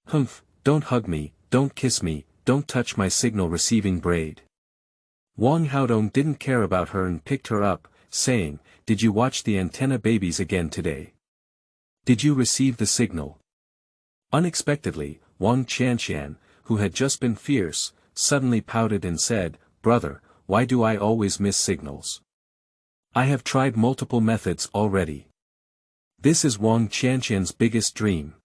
Humph, don't hug me, don't kiss me, don't touch my signal receiving braid. Wang Haodong didn't care about her and picked her up, saying, did you watch the antenna babies again today? Did you receive the signal? Unexpectedly, Wang Qianqian, who had just been fierce, suddenly pouted and said, brother, why do I always miss signals? I have tried multiple methods already. This is Wang Qianqian's biggest dream.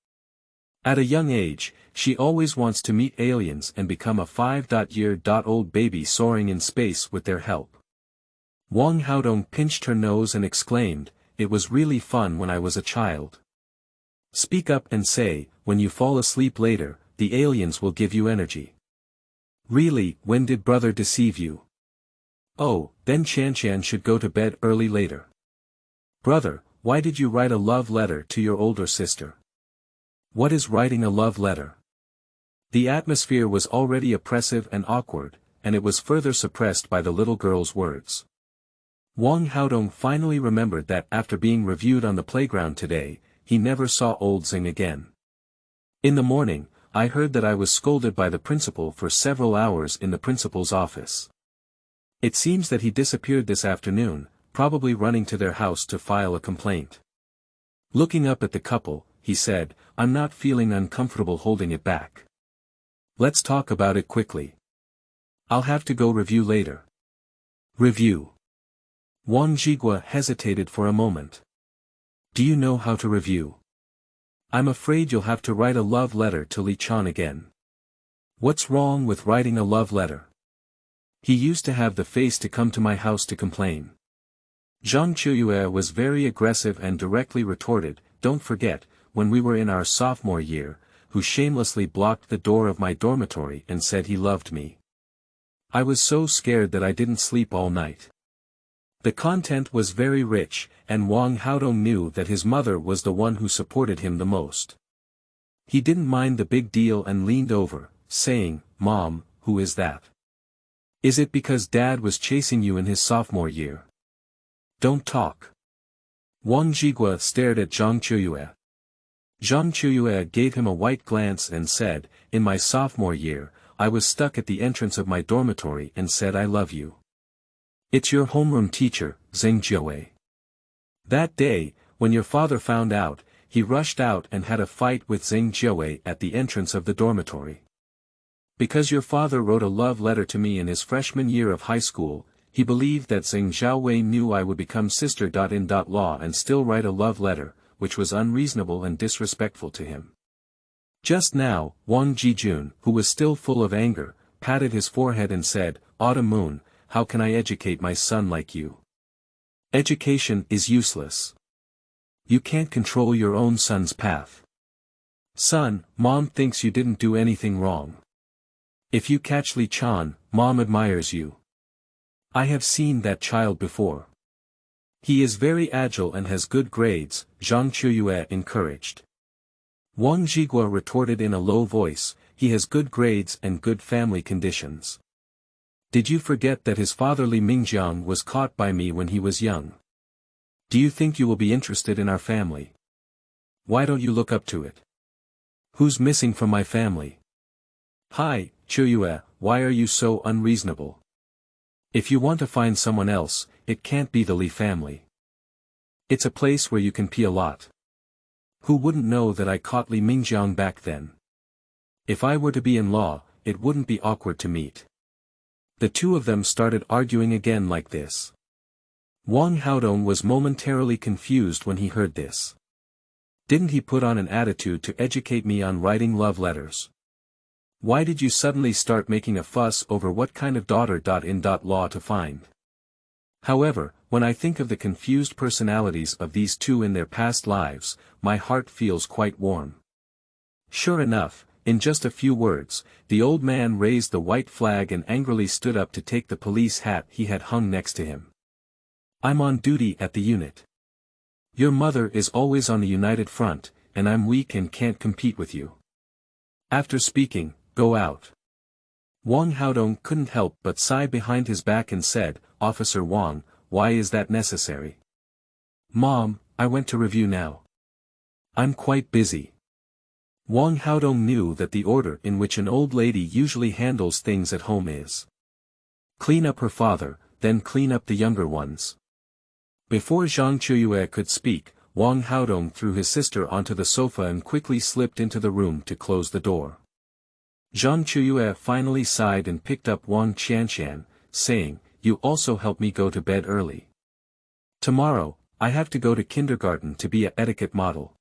At a young age, she always wants to meet aliens and become a 5-year-old baby soaring in space with their help. Wang Haodong pinched her nose and exclaimed, it was really fun when I was a child. Speak up and say, when you fall asleep later, the aliens will give you energy. Really, when did brother deceive you? Oh, then Qianqian should go to bed early later. Brother, why did you write a love letter to your older sister? What is writing a love letter? The atmosphere was already oppressive and awkward, and it was further suppressed by the little girl's words. Wang Haodong finally remembered that after being reviewed on the playground today, he never saw old Xing again. In the morning, I heard that I was scolded by the principal for several hours in the principal's office. It seems that he disappeared this afternoon, probably running to their house to file a complaint. Looking up at the couple, he said, I'm not feeling uncomfortable holding it back. Let's talk about it quickly. I'll have to go review later. Review. Wang Jigua hesitated for a moment. Do you know how to review? I'm afraid you'll have to write a love letter to Li Chan again. What's wrong with writing a love letter? He used to have the face to come to my house to complain. Zhang Chuyue was very aggressive and directly retorted, don't forget, when we were in our sophomore year, who shamelessly blocked the door of my dormitory and said he loved me. I was so scared that I didn't sleep all night. The content was very rich, and Wang Haodong knew that his mother was the one who supported him the most. He didn't mind the big deal and leaned over, saying, Mom, who is that? Is it because Dad was chasing you in his sophomore year? Don't talk. Wang Jigua stared at Zhang Chuyue. Zhang Chuyue gave him a white glance and said, in my sophomore year, I was stuck at the entrance of my dormitory and said I love you. It's your homeroom teacher, Zheng Jiawei. That day, when your father found out, he rushed out and had a fight with Zheng Jiawei at the entrance of the dormitory. Because your father wrote a love letter to me in his freshman year of high school, he believed that Zheng Jiawei knew I would become sister.in.law and still write a love letter, which was unreasonable and disrespectful to him. Just now, Wang Jijun, who was still full of anger, patted his forehead and said, Autumn Moon, how can I educate my son like you? Education is useless. You can't control your own son's path. Son, Mom thinks you didn't do anything wrong. If you catch Li Chan, Mom admires you. I have seen that child before. He is very agile and has good grades, Zhang Chuyue encouraged. Wang Jigua retorted in a low voice, he has good grades and good family conditions. Did you forget that his father Li Mingjiang was caught by me when he was young? Do you think you will be interested in our family? Why don't you look up to it? Who's missing from my family? Hi, Chuyue, why are you so unreasonable? If you want to find someone else, it can't be the Li family. It's a place where you can pee a lot. Who wouldn't know that I caught Li Mingjiang back then? If I were to be in law, it wouldn't be awkward to meet. The two of them started arguing again like this. Wang Haodong was momentarily confused when he heard this. Didn't he put on an attitude to educate me on writing love letters? Why did you suddenly start making a fuss over what kind of daughter.in.law to find? However, when I think of the confused personalities of these two in their past lives, my heart feels quite warm. Sure enough, in just a few words, the old man raised the white flag and angrily stood up to take the police hat he had hung next to him. I'm on duty at the unit. Your mother is always on the United Front, and I'm weak and can't compete with you. After speaking, go out. Wang Haodong couldn't help but sigh behind his back and said, Officer Wang, why is that necessary? Mom, I went to review now. I'm quite busy. Wang Haodong knew that the order in which an old lady usually handles things at home is clean up her father, then clean up the younger ones. Before Zhang Chuyue could speak, Wang Haodong threw his sister onto the sofa and quickly slipped into the room to close the door. Zhang Chuyue finally sighed and picked up Wang Qianshan, saying, You also help me go to bed early. Tomorrow, I have to go to kindergarten to be a etiquette model.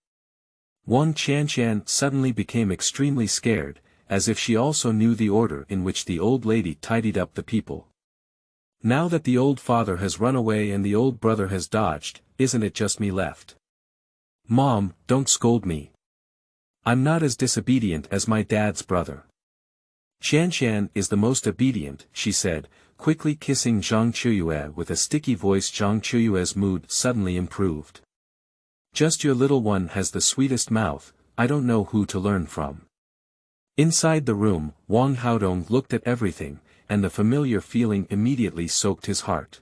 Wang Qianshan suddenly became extremely scared, as if she also knew the order in which the old lady tidied up the people. Now that the old father has run away and the old brother has dodged, isn't it just me left? Mom, don't scold me. I'm not as disobedient as my dad's brother. Qianshan is the most obedient, she said, quickly kissing Zhang Chuyue with a sticky voice. Zhang Chuyue's mood suddenly improved. Just your little one has the sweetest mouth, I don't know who to learn from. Inside the room, Wang Haodong looked at everything, and the familiar feeling immediately soaked his heart.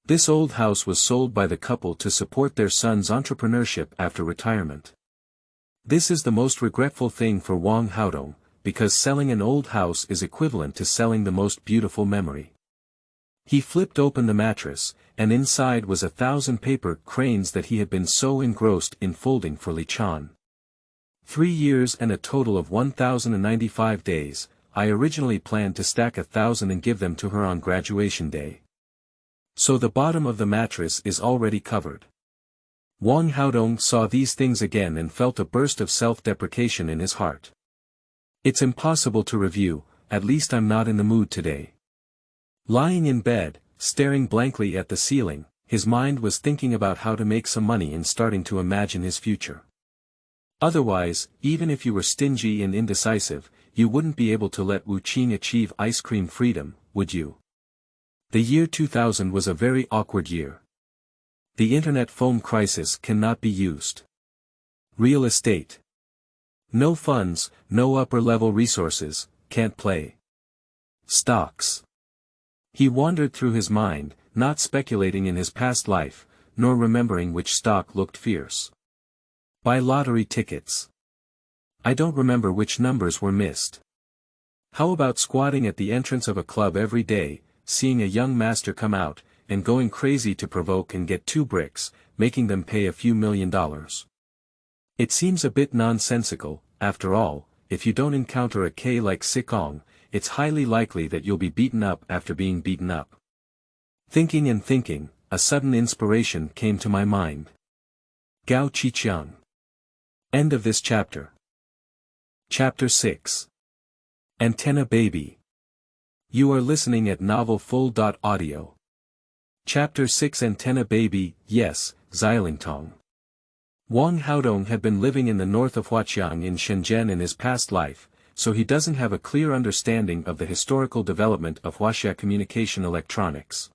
This old house was sold by the couple to support their son's entrepreneurship after retirement. This is the most regretful thing for Wang Haodong, because selling an old house is equivalent to selling the most beautiful memory. He flipped open the mattress, and inside was 1,000 paper cranes that he had been so engrossed in folding for Li Chan. 3 years and a total of 1,095 days, I originally planned to stack 1,000 and give them to her on graduation day. So the bottom of the mattress is already covered. Wang Haodong saw these things again and felt a burst of self-deprecation in his heart. It's impossible to review, at least I'm not in the mood today. Lying in bed, staring blankly at the ceiling, his mind was thinking about how to make some money and starting to imagine his future. Otherwise, even if you were stingy and indecisive, you wouldn't be able to let Wu Qing achieve ice cream freedom, would you? The year 2000 was a very awkward year. The internet phone crisis cannot be used. Real estate. No funds, no upper-level resources, can't play. Stocks. He wandered through his mind, not speculating in his past life, nor remembering which stock looked fierce. Buy lottery tickets. I don't remember which numbers were missed. How about squatting at the entrance of a club every day, seeing a young master come out, and going crazy to provoke and get 2 bricks, making them pay a few $1,000,000. It seems a bit nonsensical, after all, if you don't encounter a K like Sikong, it's highly likely that you'll be beaten up after being beaten up. Thinking and thinking, a sudden inspiration came to my mind. Gao Qiqiang. End of this chapter. Chapter 6. Antenna Baby. You are listening at novelfull.audio. Chapter 6 Antenna Baby, yes, Xilingtong. Wang Haodong had been living in the north of Huaqiang in Shenzhen in his past life, so he doesn't have a clear understanding of the historical development of Huaxia communication electronics.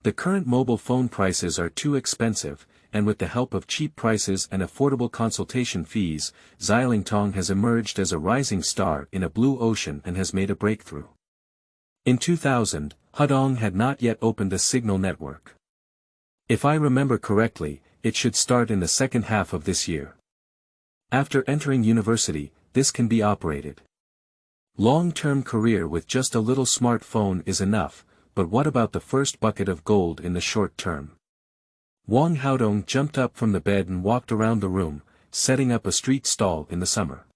The current mobile phone prices are too expensive, and with the help of cheap prices and affordable consultation fees, Xilingtong has emerged as a rising star in a blue ocean and has made a breakthrough. In 2000, Haodong had not yet opened a signal network. If I remember correctly, it should start in the second half of this year. After entering university, this can be operated. Long-term career with just a little smartphone is enough, but what about the first bucket of gold in the short term? Wang Haodong jumped up from the bed and walked around the room, setting up a street stall in the summer.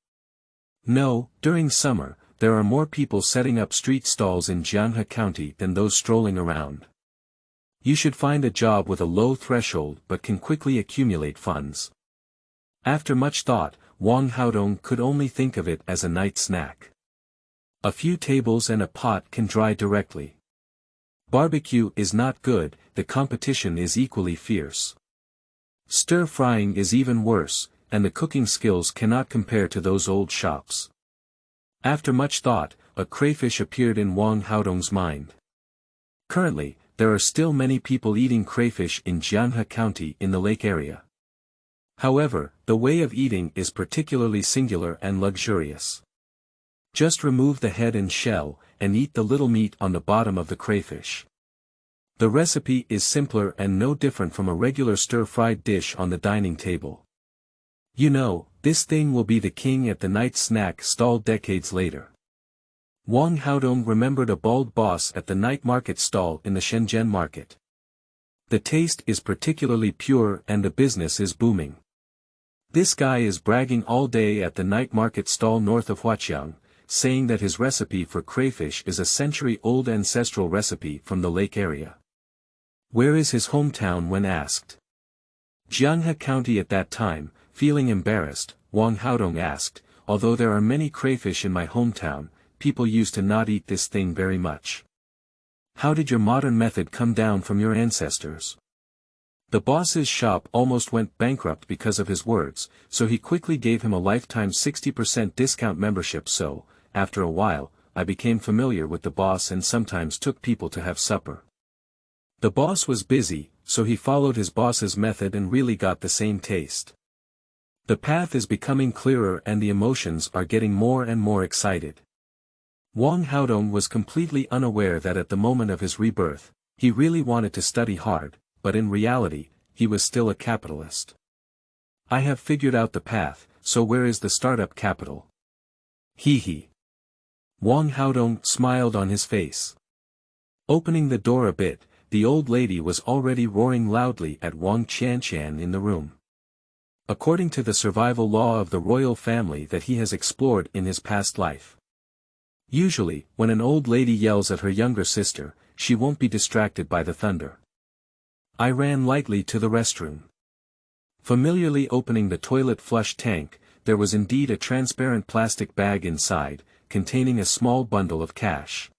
No, during summer, there are more people setting up street stalls in Jianghe County than those strolling around. You should find a job with a low threshold but can quickly accumulate funds. After much thought, Wang Haodong could only think of it as a night snack. A few tables and a pot can dry directly. Barbecue is not good, the competition is equally fierce. Stir-frying is even worse, and the cooking skills cannot compare to those old shops. After much thought, a crayfish appeared in Wang Haodong's mind. Currently, there are still many people eating crayfish in Jianghe County in the lake area. However, the way of eating is particularly singular and luxurious. Just remove the head and shell, and eat the little meat on the bottom of the crayfish. The recipe is simpler and no different from a regular stir-fried dish on the dining table. You know, this thing will be the king at the night snack stall decades later. Wang Haodong remembered a bald boss at the night market stall in the Shenzhen market. The taste is particularly pure and the business is booming. This guy is bragging all day at the night market stall north of Huaqiang, saying that his recipe for crayfish is a century-old ancestral recipe from the lake area. Where is his hometown when asked? Jianghe County at that time, feeling embarrassed, Wang Haodong asked, although there are many crayfish in my hometown, people used to not eat this thing very much. How did your modern method come down from your ancestors? The boss's shop almost went bankrupt because of his words, so he quickly gave him a lifetime 60% discount membership so, after a while, I became familiar with the boss and sometimes took people to have supper. The boss was busy, so he followed his boss's method and really got the same taste. The path is becoming clearer and the emotions are getting more and more excited. Wang Haodong was completely unaware that at the moment of his rebirth, he really wanted to study hard, but in reality, he was still a capitalist. I have figured out the path, so where is the startup capital? Hee hee. Wang Haodong smiled on his face. Opening the door a bit, the old lady was already roaring loudly at Wang Qianshan in the room. According to the survival law of the royal family that he has explored in his past life. Usually, when an old lady yells at her younger sister, she won't be distracted by the thunder. I ran lightly to the restroom. Familiarly opening the toilet flush tank, there was indeed a transparent plastic bag inside, containing a small bundle of cash.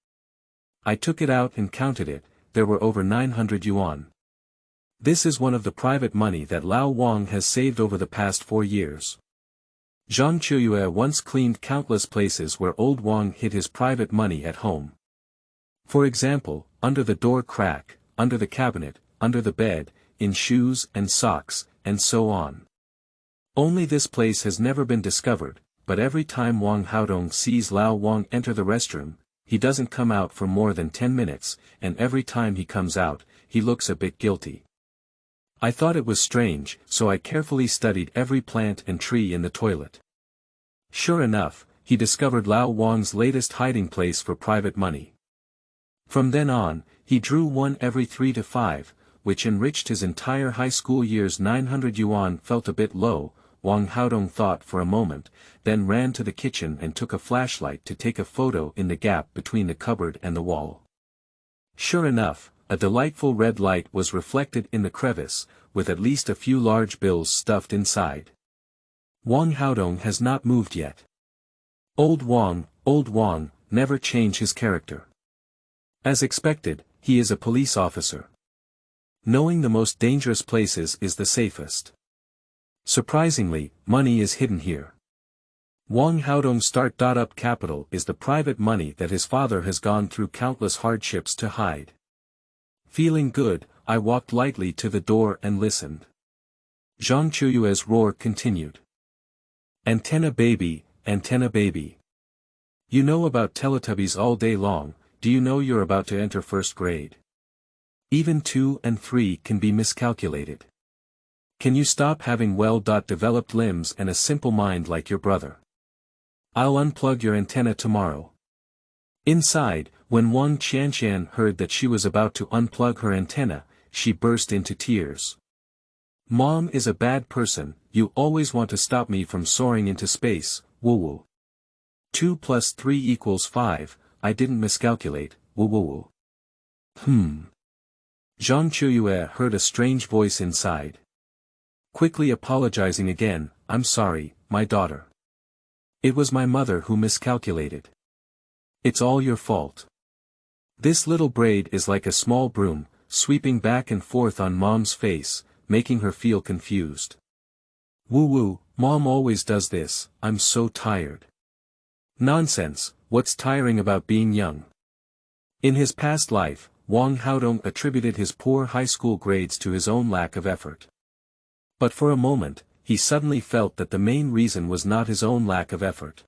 I took it out and counted it, there were over 900 yuan. This is one of the private money that Lao Wang has saved over the past 4 years. Zhang Chuyue once cleaned countless places where old Wang hid his private money at home. For example, under the door crack, under the cabinet, under the bed, in shoes and socks, and so on. Only this place has never been discovered, but every time Wang Haodong sees Lao Wang enter the restroom, he doesn't come out for more than 10 minutes, and every time he comes out, he looks a bit guilty. I thought it was strange, so I carefully studied every plant and tree in the toilet. Sure enough, he discovered Lao Wang's latest hiding place for private money. From then on, he drew one every 3 to 5, which enriched his entire high school year's 900 yuan felt a bit low. Wang Haodong thought for a moment, then ran to the kitchen and took a flashlight to take a photo in the gap between the cupboard and the wall. Sure enough, a delightful red light was reflected in the crevice, with at least a few large bills stuffed inside. Wang Haodong has not moved yet. Old Wang, never change his character. As expected, he is a police officer. Knowing the most dangerous places is the safest. Surprisingly, money is hidden here. Wang Haodong's start-up capital is the private money that his father has gone through countless hardships to hide. Feeling good, I walked lightly to the door and listened. Zhang Chuyue's roar continued. Antenna baby, antenna baby. You know about Teletubbies all day long, do you know you're about to enter first grade? Even 2 and 3 can be miscalculated. Can you stop having well-developed limbs and a simple mind like your brother? I'll unplug your antenna tomorrow. Inside, when Wang Qianshan heard that she was about to unplug her antenna, she burst into tears. Mom is a bad person, you always want to stop me from soaring into space, woo-woo. 2 plus 3 equals 5, I didn't miscalculate, woo-woo-woo. Zhang Chuyue heard a strange voice inside. Quickly apologizing again, I'm sorry, my daughter. It was my mother who miscalculated. It's all your fault. This little braid is like a small broom, sweeping back and forth on Mom's face, making her feel confused. Woo-woo, Mom always does this, I'm so tired. Nonsense, what's tiring about being young? In his past life, Wang Haodong attributed his poor high school grades to his own lack of effort. But for a moment, he suddenly felt that the main reason was not his own lack of effort.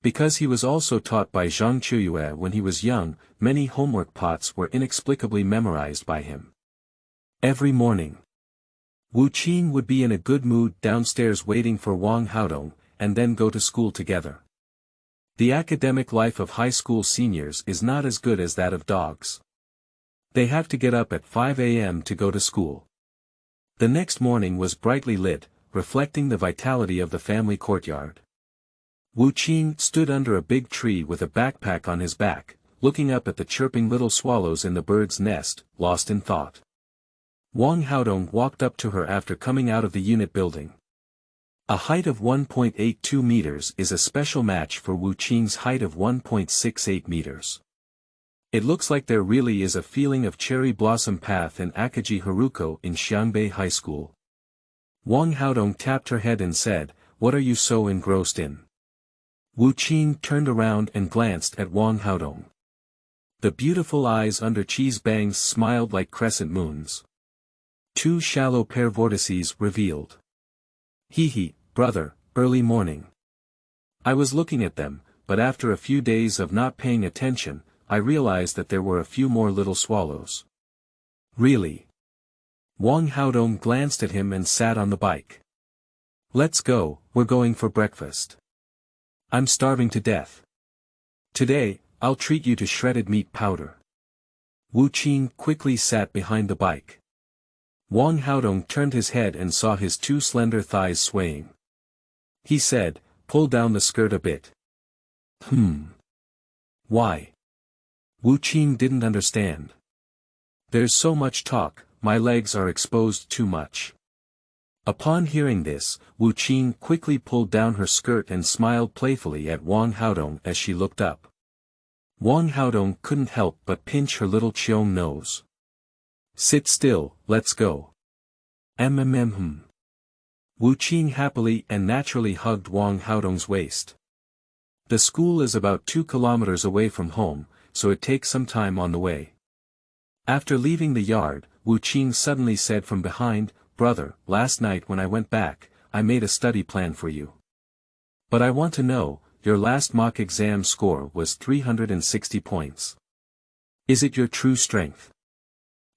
Because he was also taught by Zhang Chuyue when he was young, many homework pots were inexplicably memorized by him. Every morning, Wu Qing would be in a good mood downstairs waiting for Wang Haodong, and then go to school together. The academic life of high school seniors is not as good as that of dogs. They have to get up at 5 a.m. to go to school. The next morning was brightly lit, reflecting the vitality of the family courtyard. Wu Qing stood under a big tree with a backpack on his back, looking up at the chirping little swallows in the bird's nest, lost in thought. Wang Haodong walked up to her after coming out of the unit building. A height of 1.82 meters is a special match for Wu Qing's height of 1.68 meters. It looks like there really is a feeling of cherry blossom path in Akaji Haruko in Xiangbei High School. Wang Haodong tapped her head and said, "What are you so engrossed in?" Wu Qing turned around and glanced at Wang Haodong. The beautiful eyes under cheese bangs smiled like crescent moons. 2 shallow pair vortices revealed. Hee hee, brother, early morning. I was looking at them, but after a few days of not paying attention, I realized that there were a few more little swallows. Really? Wang Haodong glanced at him and sat on the bike. Let's go, we're going for breakfast. I'm starving to death. Today, I'll treat you to shredded meat powder. Huaqiang quickly sat behind the bike. Wang Haodong turned his head and saw his two slender thighs swaying. He said, "Pull down the skirt a bit." Why? Huaqiang didn't understand. There's so much talk, my legs are exposed too much. Upon hearing this, Huaqiang quickly pulled down her skirt and smiled playfully at Wang Haodong as she looked up. Wang Haodong couldn't help but pinch her little Cheong nose. Sit still, let's go. Huaqiang happily and naturally hugged Wang Haodong's waist. The school is about 2 kilometers away from home, so it takes some time on the way. After leaving the yard, Huaqiang suddenly said from behind, "Brother, last night when I went back, I made a study plan for you. But I want to know, your last mock exam score was 360 points. Is it your true strength?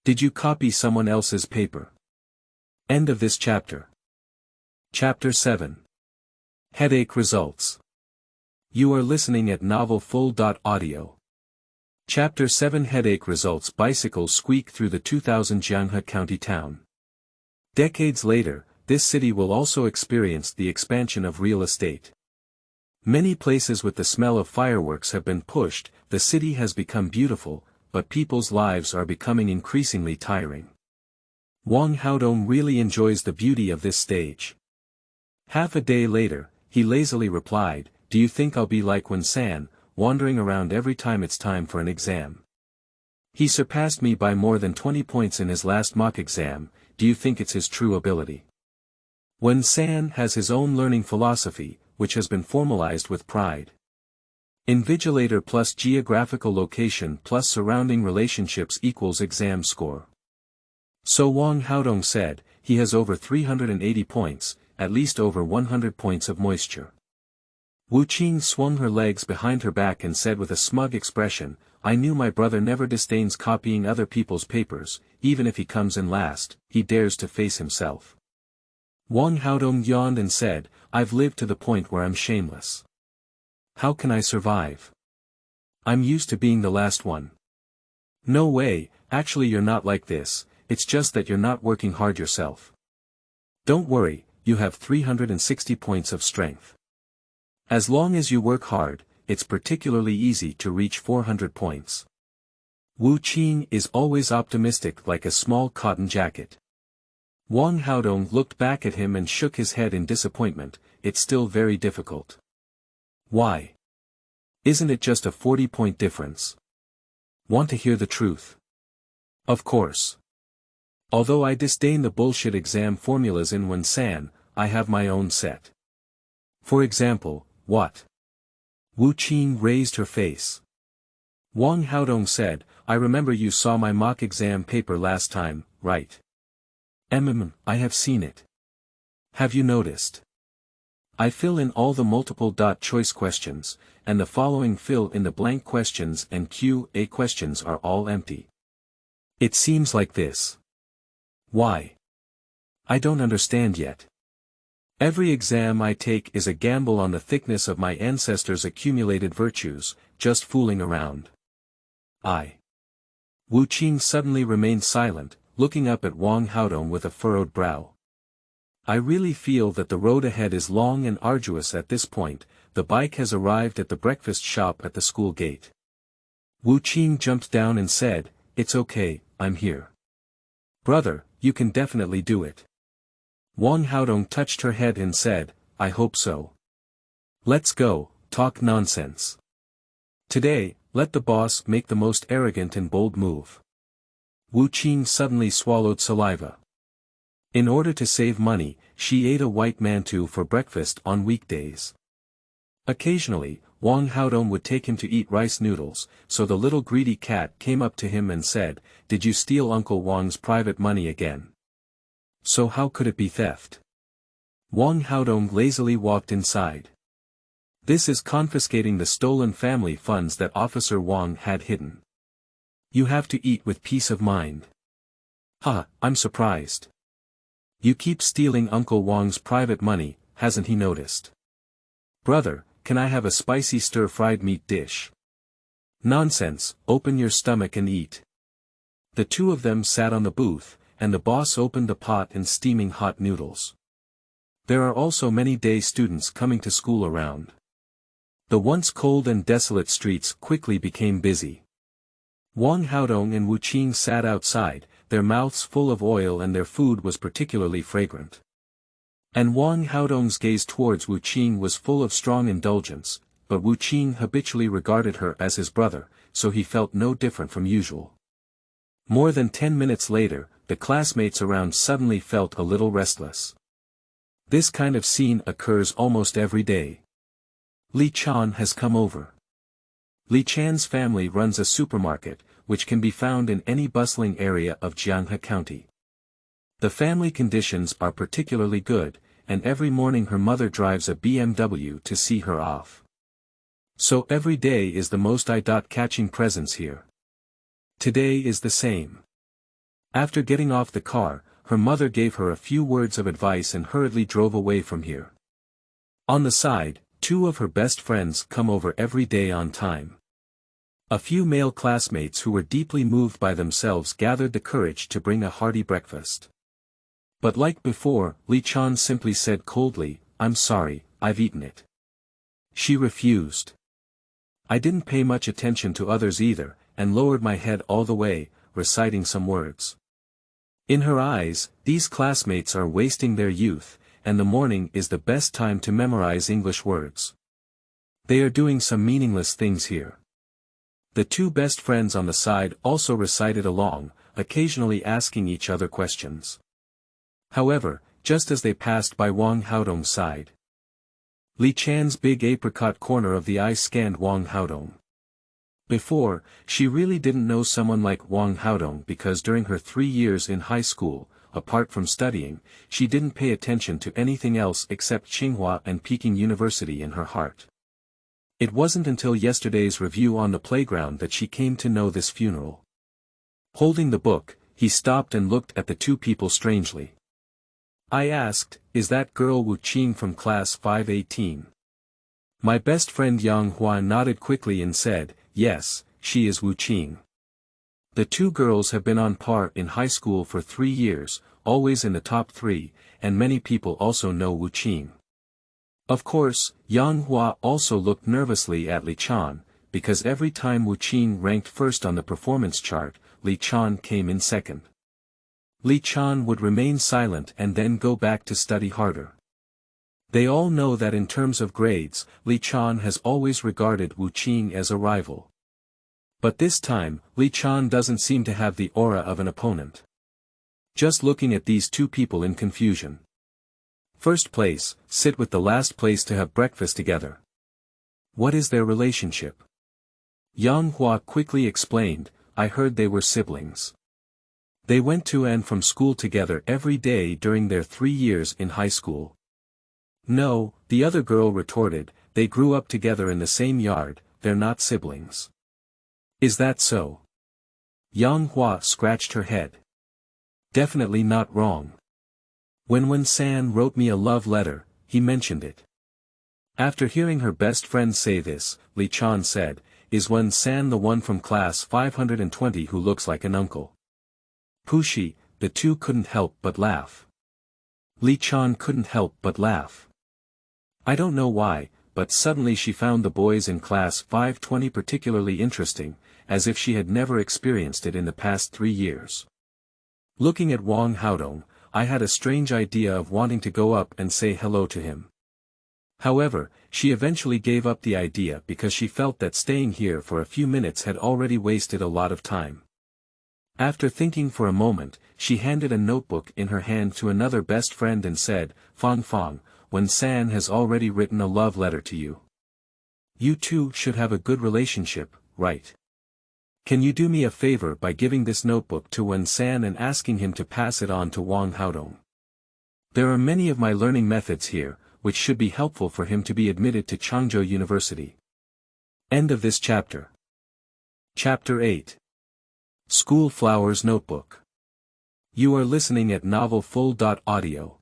Did you copy someone else's paper?" End of this chapter. Chapter 7. Headache Results. You are listening at novelfull.audio. Chapter 7 Headache Results. Bicycles squeak through the 2000 Jianghe County town. Decades later, this city will also experience the expansion of real estate. Many places with the smell of fireworks have been pushed, the city has become beautiful, but people's lives are becoming increasingly tiring. Wang Haodong really enjoys the beauty of this stage. Half a day later, he lazily replied, "Do you think I'll be like Wen San, wandering around every time it's time for an exam? He surpassed me by more than 20 points in his last mock exam, do you think it's his true ability?" Wen San has his own learning philosophy, which has been formalized with pride. Invigilator plus geographical location plus surrounding relationships equals exam score. So Wang Haodong said, he has over 380 points, at least over 100 points of moisture. Huaqiang swung her legs behind her back and said with a smug expression, "I knew my brother never disdains copying other people's papers, even if he comes in last, he dares to face himself." Wang Haodong yawned and said, "I've lived to the point where I'm shameless. How can I survive? I'm used to being the last one." "No way, actually you're not like this, it's just that you're not working hard yourself. Don't worry, you have 360 points of strength. As long as you work hard, it's particularly easy to reach 400 points." Huaqiang is always optimistic like a small cotton jacket. Wang Haodong looked back at him and shook his head in disappointment, "It's still very difficult." "Why? Isn't it just a 40-point difference? Want to hear the truth?" "Of course. Although I disdain the bullshit exam formulas in Wen San, I have my own set." "For example, what?" Huaqiang raised her face. Wang Haodong said, "I remember you saw my mock exam paper last time, right?" I have seen it. Have you noticed? I fill in all the multiple choice questions, and the following fill in the blank questions and Q&A questions are all empty. It seems like this. Why? I don't understand yet. Every exam I take is a gamble on the thickness of my ancestors' accumulated virtues, just fooling around. Huaqiang suddenly remained silent, looking up at Wang Haodong with a furrowed brow. "I really feel that the road ahead is long and arduous at this point." The bike has arrived at the breakfast shop at the school gate. Huaqiang jumped down and said, "It's okay, I'm here." "Brother, you can definitely do it." Wang Haodong touched her head and said, "I hope so. Let's go, talk nonsense. Today, let the boss make the most arrogant and bold move." Huaqiang suddenly swallowed saliva. In order to save money, she ate a white mantou for breakfast on weekdays. Occasionally, Wang Haodong would take him to eat rice noodles, so the little greedy cat came up to him and said, "Did you steal Uncle Wang's private money again?" "So how could it be theft?" Wang Haodong lazily walked inside. "This is confiscating the stolen family funds that Officer Wang had hidden. You have to eat with peace of mind." "Ha, I'm surprised. You keep stealing Uncle Wang's private money, hasn't he noticed? Brother, can I have a spicy stir-fried meat dish? Nonsense, open your stomach and eat. The two of them sat on the booth, and the boss opened the pot and steaming hot noodles. There are also many day students coming to school around. The once cold and desolate streets quickly became busy. Wang Haodong and Huaqiang sat outside, their mouths full of oil, and their food was particularly fragrant. And Wang Haodong's gaze towards Huaqiang was full of strong indulgence, but Huaqiang habitually regarded her as his brother, so he felt no different from usual. More than 10 minutes later, the classmates around suddenly felt a little restless. This kind of scene occurs almost every day. Li Chan has come over. Li Chan's family runs a supermarket, which can be found in any bustling area of Jianghe County. The family conditions are particularly good, and every morning her mother drives a BMW to see her off. So every day is the most eye-catching presence here. Today is the same. After getting off the car, her mother gave her a few words of advice and hurriedly drove away from here. On the side, two of her best friends come over every day on time. A few male classmates who were deeply moved by themselves gathered the courage to bring a hearty breakfast. But like before, Li Chan simply said coldly, "I'm sorry, I've eaten it." She refused. I didn't pay much attention to others either, and lowered my head all the way, reciting some words. In her eyes, these classmates are wasting their youth, and the morning is the best time to memorize English words. They are doing some meaningless things here. The two best friends on the side also recited along, occasionally asking each other questions. However, just as they passed by Wang Haodong's side, Li Chan's big apricot corner of the eye scanned Wang Haodong. Before, she really didn't know someone like Wang Haodong because during her 3 years in high school, apart from studying, she didn't pay attention to anything else except Tsinghua and Peking University in her heart. It wasn't until yesterday's review on the playground that she came to know this funeral. Holding the book, he stopped and looked at the two people strangely. I asked, "Is that girl Huaqiang from class 518? My best friend Yang Hua nodded quickly and said, "Yes, she is Huaqiang." The two girls have been on par in high school for 3 years, always in the top 3, and many people also know Huaqiang. Of course, Yang Hua also looked nervously at Li Chan, because every time Huaqiang ranked first on the performance chart, Li Chan came in second. Li Chan would remain silent and then go back to study harder. They all know that in terms of grades, Li Chan has always regarded Huaqiang as a rival. But this time, Li Chan doesn't seem to have the aura of an opponent. Just looking at these two people in confusion. First place, sit with the last place to have breakfast together. What is their relationship? Yang Hua quickly explained, "I heard they were siblings. They went to and from school together every day during their 3 years in high school." "No," the other girl retorted, "they grew up together in the same yard, they're not siblings." "Is that so?" Yang Hua scratched her head. "Definitely not wrong. When Wen-san wrote me a love letter, he mentioned it." After hearing her best friend say this, Li Chan said, "Is Wen-san the one from class 520 who looks like an uncle?" Pushi, the two couldn't help but laugh. Li Chan couldn't help but laugh. I don't know why, but suddenly she found the boys in class 520 particularly interesting, as if she had never experienced it in the past 3 years. Looking at Wang Haodong, I had a strange idea of wanting to go up and say hello to him. However, she eventually gave up the idea because she felt that staying here for a few minutes had already wasted a lot of time. After thinking for a moment, she handed a notebook in her hand to another best friend and said, "Fang, Wen-san has already written a love letter to you. You two should have a good relationship, right? Can you do me a favor by giving this notebook to Wen-san and asking him to pass it on to Wang Haodong? There are many of my learning methods here, which should be helpful for him to be admitted to Changzhou University." End of this chapter. Chapter 8. School Flowers Notebook. You are listening at novelfull.audio.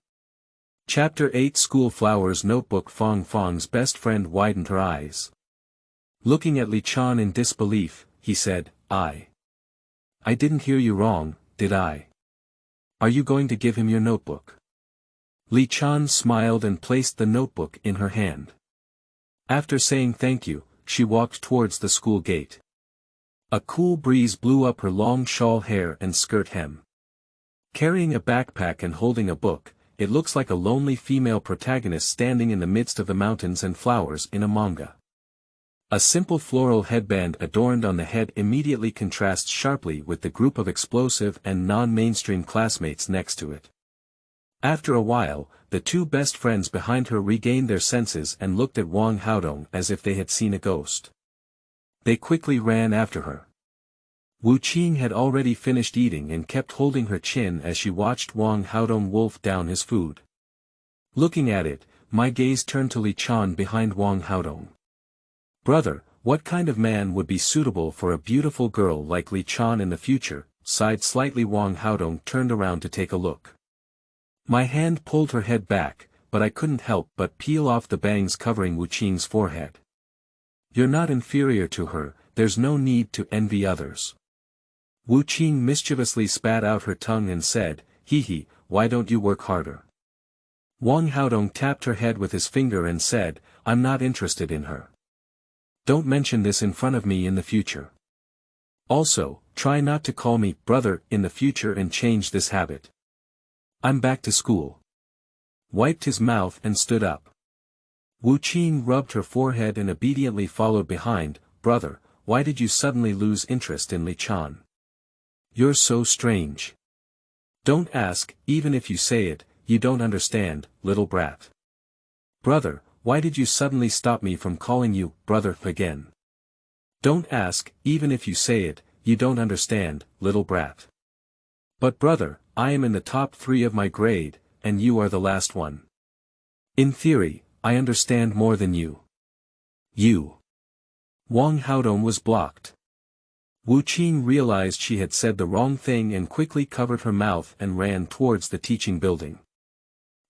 Chapter 8 School Flowers Notebook. Fong Fong's best friend widened her eyes. Looking at Li Chan in disbelief, he said, I didn't hear you wrong, did I? Are you going to give him your notebook? Li Chan smiled and placed the notebook in her hand. After saying thank you, she walked towards the school gate. A cool breeze blew up her long shawl hair and skirt hem. Carrying a backpack and holding a book, it looks like a lonely female protagonist standing in the midst of the mountains and flowers in a manga. A simple floral headband adorned on the head immediately contrasts sharply with the group of explosive and non-mainstream classmates next to it. After a while, the two best friends behind her regained their senses and looked at Wang Haodong as if they had seen a ghost. They quickly ran after her. Huaqiang had already finished eating and kept holding her chin as she watched Wang Haodong wolf down his food. Looking at it, my gaze turned to Li Chan behind Wang Haodong. Brother, what kind of man would be suitable for a beautiful girl like Li Chan in the future? Sighed slightly. Wang Haodong turned around to take a look. My hand pulled her head back, but I couldn't help but peel off the bangs covering Huaqiang's forehead. You're not inferior to her, there's no need to envy others. Huaqiang mischievously spat out her tongue and said, hee, why don't you work harder? Wang Haodong tapped her head with his finger and said, I'm not interested in her. Don't mention this in front of me in the future. Also, try not to call me brother in the future and change this habit. I'm back to school. Wiped his mouth and stood up. Huaqiang rubbed her forehead and obediently followed behind. Brother, why did you suddenly lose interest in Li Chan? You're so strange. Don't ask, even if you say it, you don't understand, little brat. Brother, why did you suddenly stop me from calling you brother again? Don't ask, even if you say it, you don't understand, little brat. But brother, I am in the top 3 of my grade, and you are the last one. In theory, I understand more than you. You. Wang Haodong was blocked. Huaqiang realized she had said the wrong thing and quickly covered her mouth and ran towards the teaching building.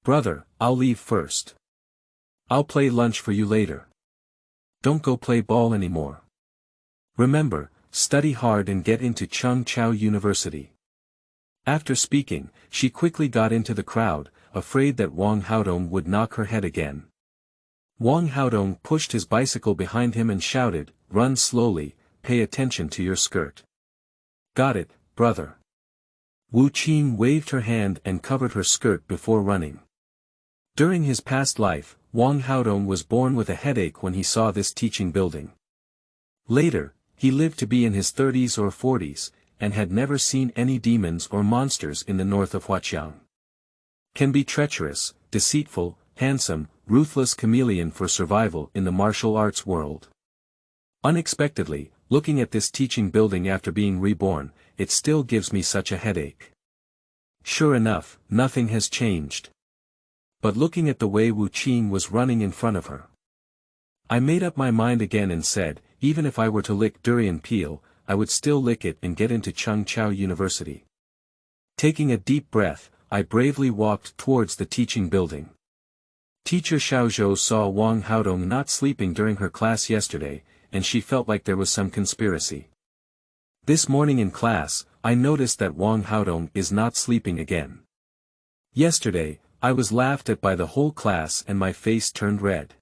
Brother, I'll leave first. I'll play lunch for you later. Don't go play ball anymore. Remember, study hard and get into Chengchao University. After speaking, she quickly got into the crowd, afraid that Wang Haodong would knock her head again. Wang Haodong pushed his bicycle behind him and shouted, run slowly, pay attention to your skirt. Got it, brother. Huaqiang waved her hand and covered her skirt before running. During his past life, Wang Haodong was born with a headache when he saw this teaching building. Later, he lived to be in his 30s or 40s, and had never seen any demons or monsters in the north of Huaqiang. Can be treacherous, deceitful, handsome, ruthless chameleon for survival in the martial arts world. Unexpectedly, looking at this teaching building after being reborn, it still gives me such a headache. Sure enough, nothing has changed. But looking at the way Huaqiang was running in front of her, I made up my mind again and said, even if I were to lick durian peel, I would still lick it and get into Chengchao University. Taking a deep breath, I bravely walked towards the teaching building. Teacher Xiaozhou saw Wang Haodong not sleeping during her class yesterday, and she felt like there was some conspiracy. This morning in class, I noticed that Wang Haodong is not sleeping again. Yesterday, I was laughed at by the whole class and my face turned red.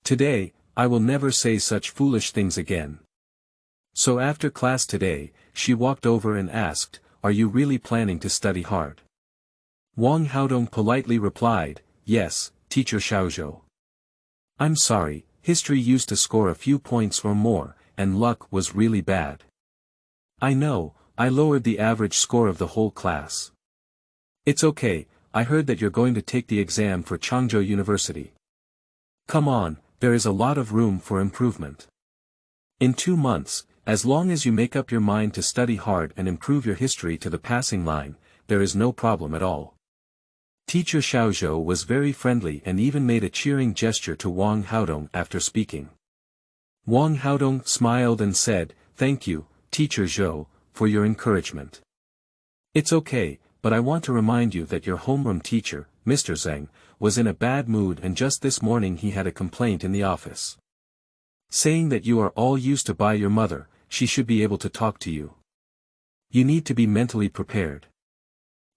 Today, I will never say such foolish things again. So after class today, she walked over and asked, are you really planning to study hard? Wang Haodong politely replied, yes, Teacher Xiaozhou. I'm sorry, history used to score a few points or more, and luck was really bad. I know, I lowered the average score of the whole class. It's okay, I heard that you're going to take the exam for Chengzhou University. Come on, there is a lot of room for improvement. In 2 months, as long as you make up your mind to study hard and improve your history to the passing line, there is no problem at all. Teacher Xiaozhou was very friendly and even made a cheering gesture to Wang Haodong after speaking. Wang Haodong smiled and said, thank you, Teacher Zhou, for your encouragement. It's okay, but I want to remind you that your homeroom teacher, Mr. Zheng, was in a bad mood and just this morning he had a complaint in the office. Saying that you are all used to by your mother, she should be able to talk to you. You need to be mentally prepared.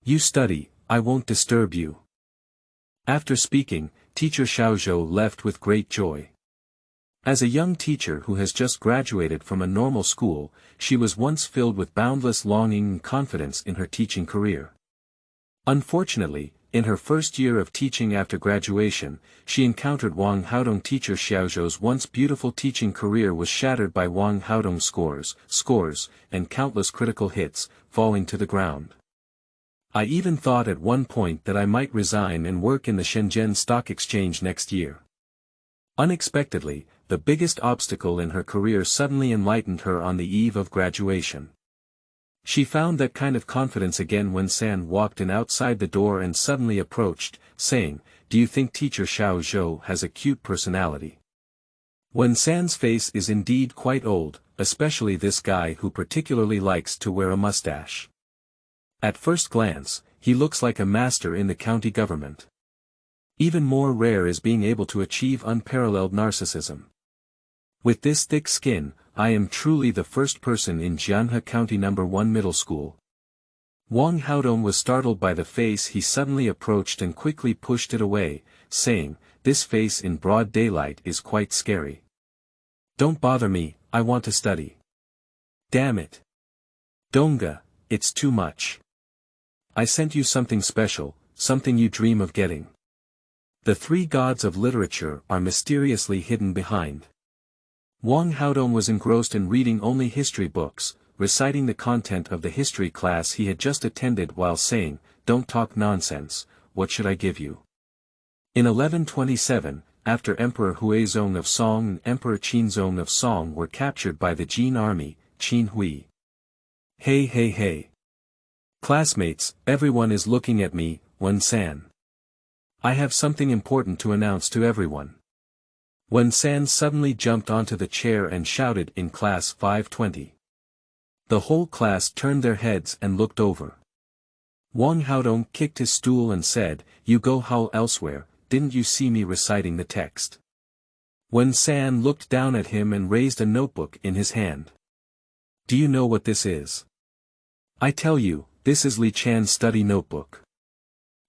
You study, I won't disturb you. After speaking, teacher Xiaozhou left with great joy. As a young teacher who has just graduated from a normal school, she was once filled with boundless longing and confidence in her teaching career. Unfortunately, in her first year of teaching after graduation, she encountered Wang Haodong. Teacher Xiaozhou's once beautiful teaching career was shattered by Wang Haodong's scores, and countless critical hits, falling to the ground. I even thought at one point that I might resign and work in the Shenzhen Stock Exchange next year. Unexpectedly, the biggest obstacle in her career suddenly enlightened her on the eve of graduation. She found that kind of confidence again when San walked in outside the door and suddenly approached, saying, "Do you think teacher Xiaozhou has a cute personality?" When San's face is indeed quite old, especially this guy who particularly likes to wear a mustache. At first glance, he looks like a master in the county government. Even more rare is being able to achieve unparalleled narcissism. With this thick skin, I am truly the first person in Jianhe County No. 1 Middle School. Wang Haodong was startled by the face he suddenly approached and quickly pushed it away, saying, "This face in broad daylight is quite scary. Don't bother me, I want to study." "Damn it. Donga, it's too much. I sent you something special, something you dream of getting." The three gods of literature are mysteriously hidden behind. Wang Haodong was engrossed in reading only history books, reciting the content of the history class he had just attended while saying, "Don't talk nonsense, what should I give you?" In 1127, after Emperor Huaizong of Song and Emperor Qinzong of Song were captured by the Jin army, Qin Hui. "Hey hey hey. Classmates, everyone is looking at me, Wen San. I have something important to announce to everyone." Wen San suddenly jumped onto the chair and shouted in class 520. The whole class turned their heads and looked over. Wang Haodong kicked his stool and said, "You go howl elsewhere, didn't you see me reciting the text?" Wen San looked down at him and raised a notebook in his hand. "Do you know what this is?" "I tell you, this is Li Chan's study notebook."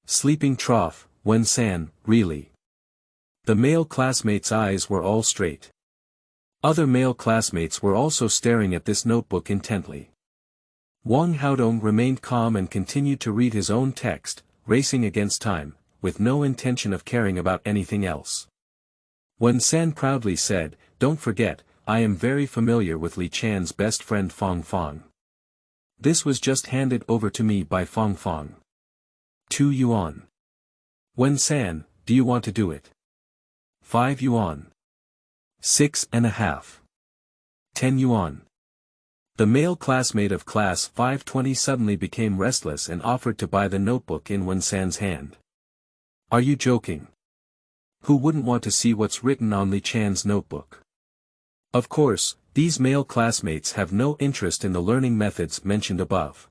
"Sleeping trough, Wen San, really?" The male classmates' eyes were all straight. Other male classmates were also staring at this notebook intently. Wang Haodong remained calm and continued to read his own text, racing against time, with no intention of caring about anything else. Wen San proudly said, "Don't forget, I am very familiar with Li Chan's best friend Fong Fong. This was just handed over to me by Fong Fong. 2 yuan. Wen San, do you want to do it? 5 yuan. 6.5. 10 yuan. The male classmate of class 520 suddenly became restless and offered to buy the notebook in Wen San's hand. "Are you joking? Who wouldn't want to see what's written on Li Chan's notebook?" Of course, these male classmates have no interest in the learning methods mentioned above.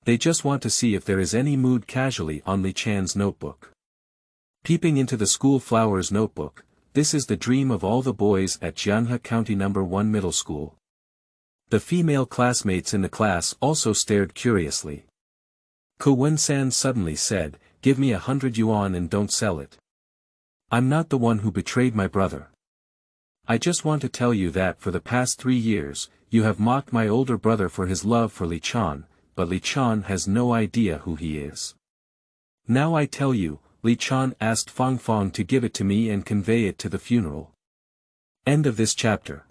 They just want to see if there is any mood casually on Li Chan's notebook. Peeping into the school flower's notebook, this is the dream of all the boys at Jianhe County No. 1 Middle School. The female classmates in the class also stared curiously. Wen San suddenly said, "Give me 100 yuan and don't sell it. I'm not the one who betrayed my brother. I just want to tell you that for the past 3 years, you have mocked my older brother for his love for Li Chan, but Li Chan has no idea who he is. Now I tell you, Li Chan asked Fong Fong to give it to me and convey it to the funeral." End of this chapter.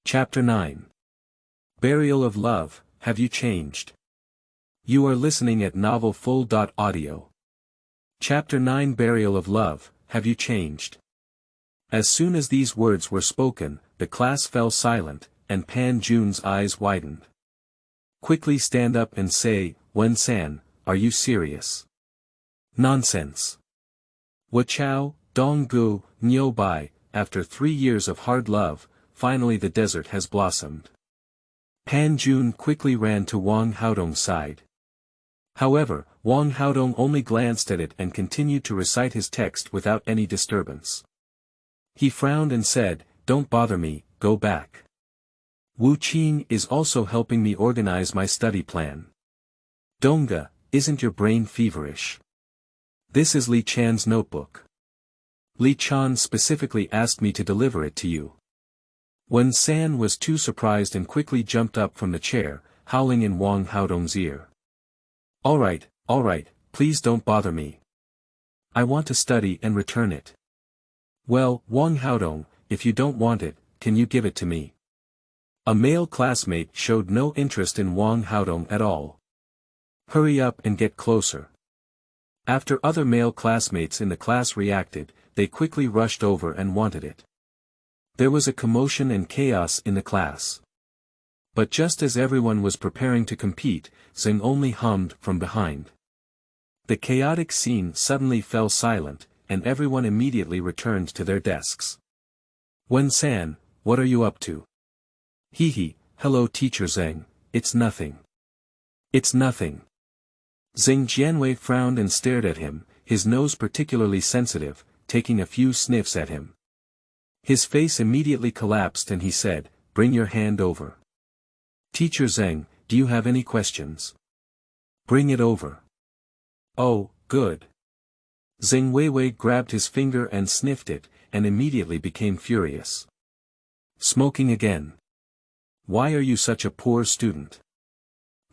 Chapter 9. Burial of Love, Have You Changed? You are listening at novelfull.audio. Chapter 9. Burial of Love, Have You Changed? As soon as these words were spoken, the class fell silent, and Pan Jun's eyes widened. "Quickly stand up and say, Wen San, are you serious?" "Nonsense. Huaqiang, Donggu, Niu Bai, after 3 years of hard love, finally the desert has blossomed." Pan Jun quickly ran to Wang Haodong's side. However, Wang Haodong only glanced at it and continued to recite his text without any disturbance. He frowned and said, "Don't bother me, go back. Wu Qing is also helping me organize my study plan." "Donga, isn't your brain feverish? This is Li Chan's notebook. Li Chan specifically asked me to deliver it to you." Wen San was too surprised and quickly jumped up from the chair, howling in Wang Haodong's ear. All right, please don't bother me. I want to study and return it." "Well, Wang Haodong, if you don't want it, can you give it to me?" A male classmate showed no interest in Wang Haodong at all. "Hurry up and get closer." After other male classmates in the class reacted, they quickly rushed over and wanted it. There was a commotion and chaos in the class. But just as everyone was preparing to compete, Zeng only hummed from behind. The chaotic scene suddenly fell silent, and everyone immediately returned to their desks. "Wen San, what are you up to?" "Hee, hello Teacher Zeng, it's nothing." "It's nothing." Zeng Jianwei frowned and stared at him, his nose particularly sensitive, taking a few sniffs at him. His face immediately collapsed and he said, "Bring your hand over." "Teacher Zeng, do you have any questions?" "Bring it over." "Oh, good." Zeng Weiwei grabbed his finger and sniffed it, and immediately became furious. "Smoking again. Why are you such a poor student?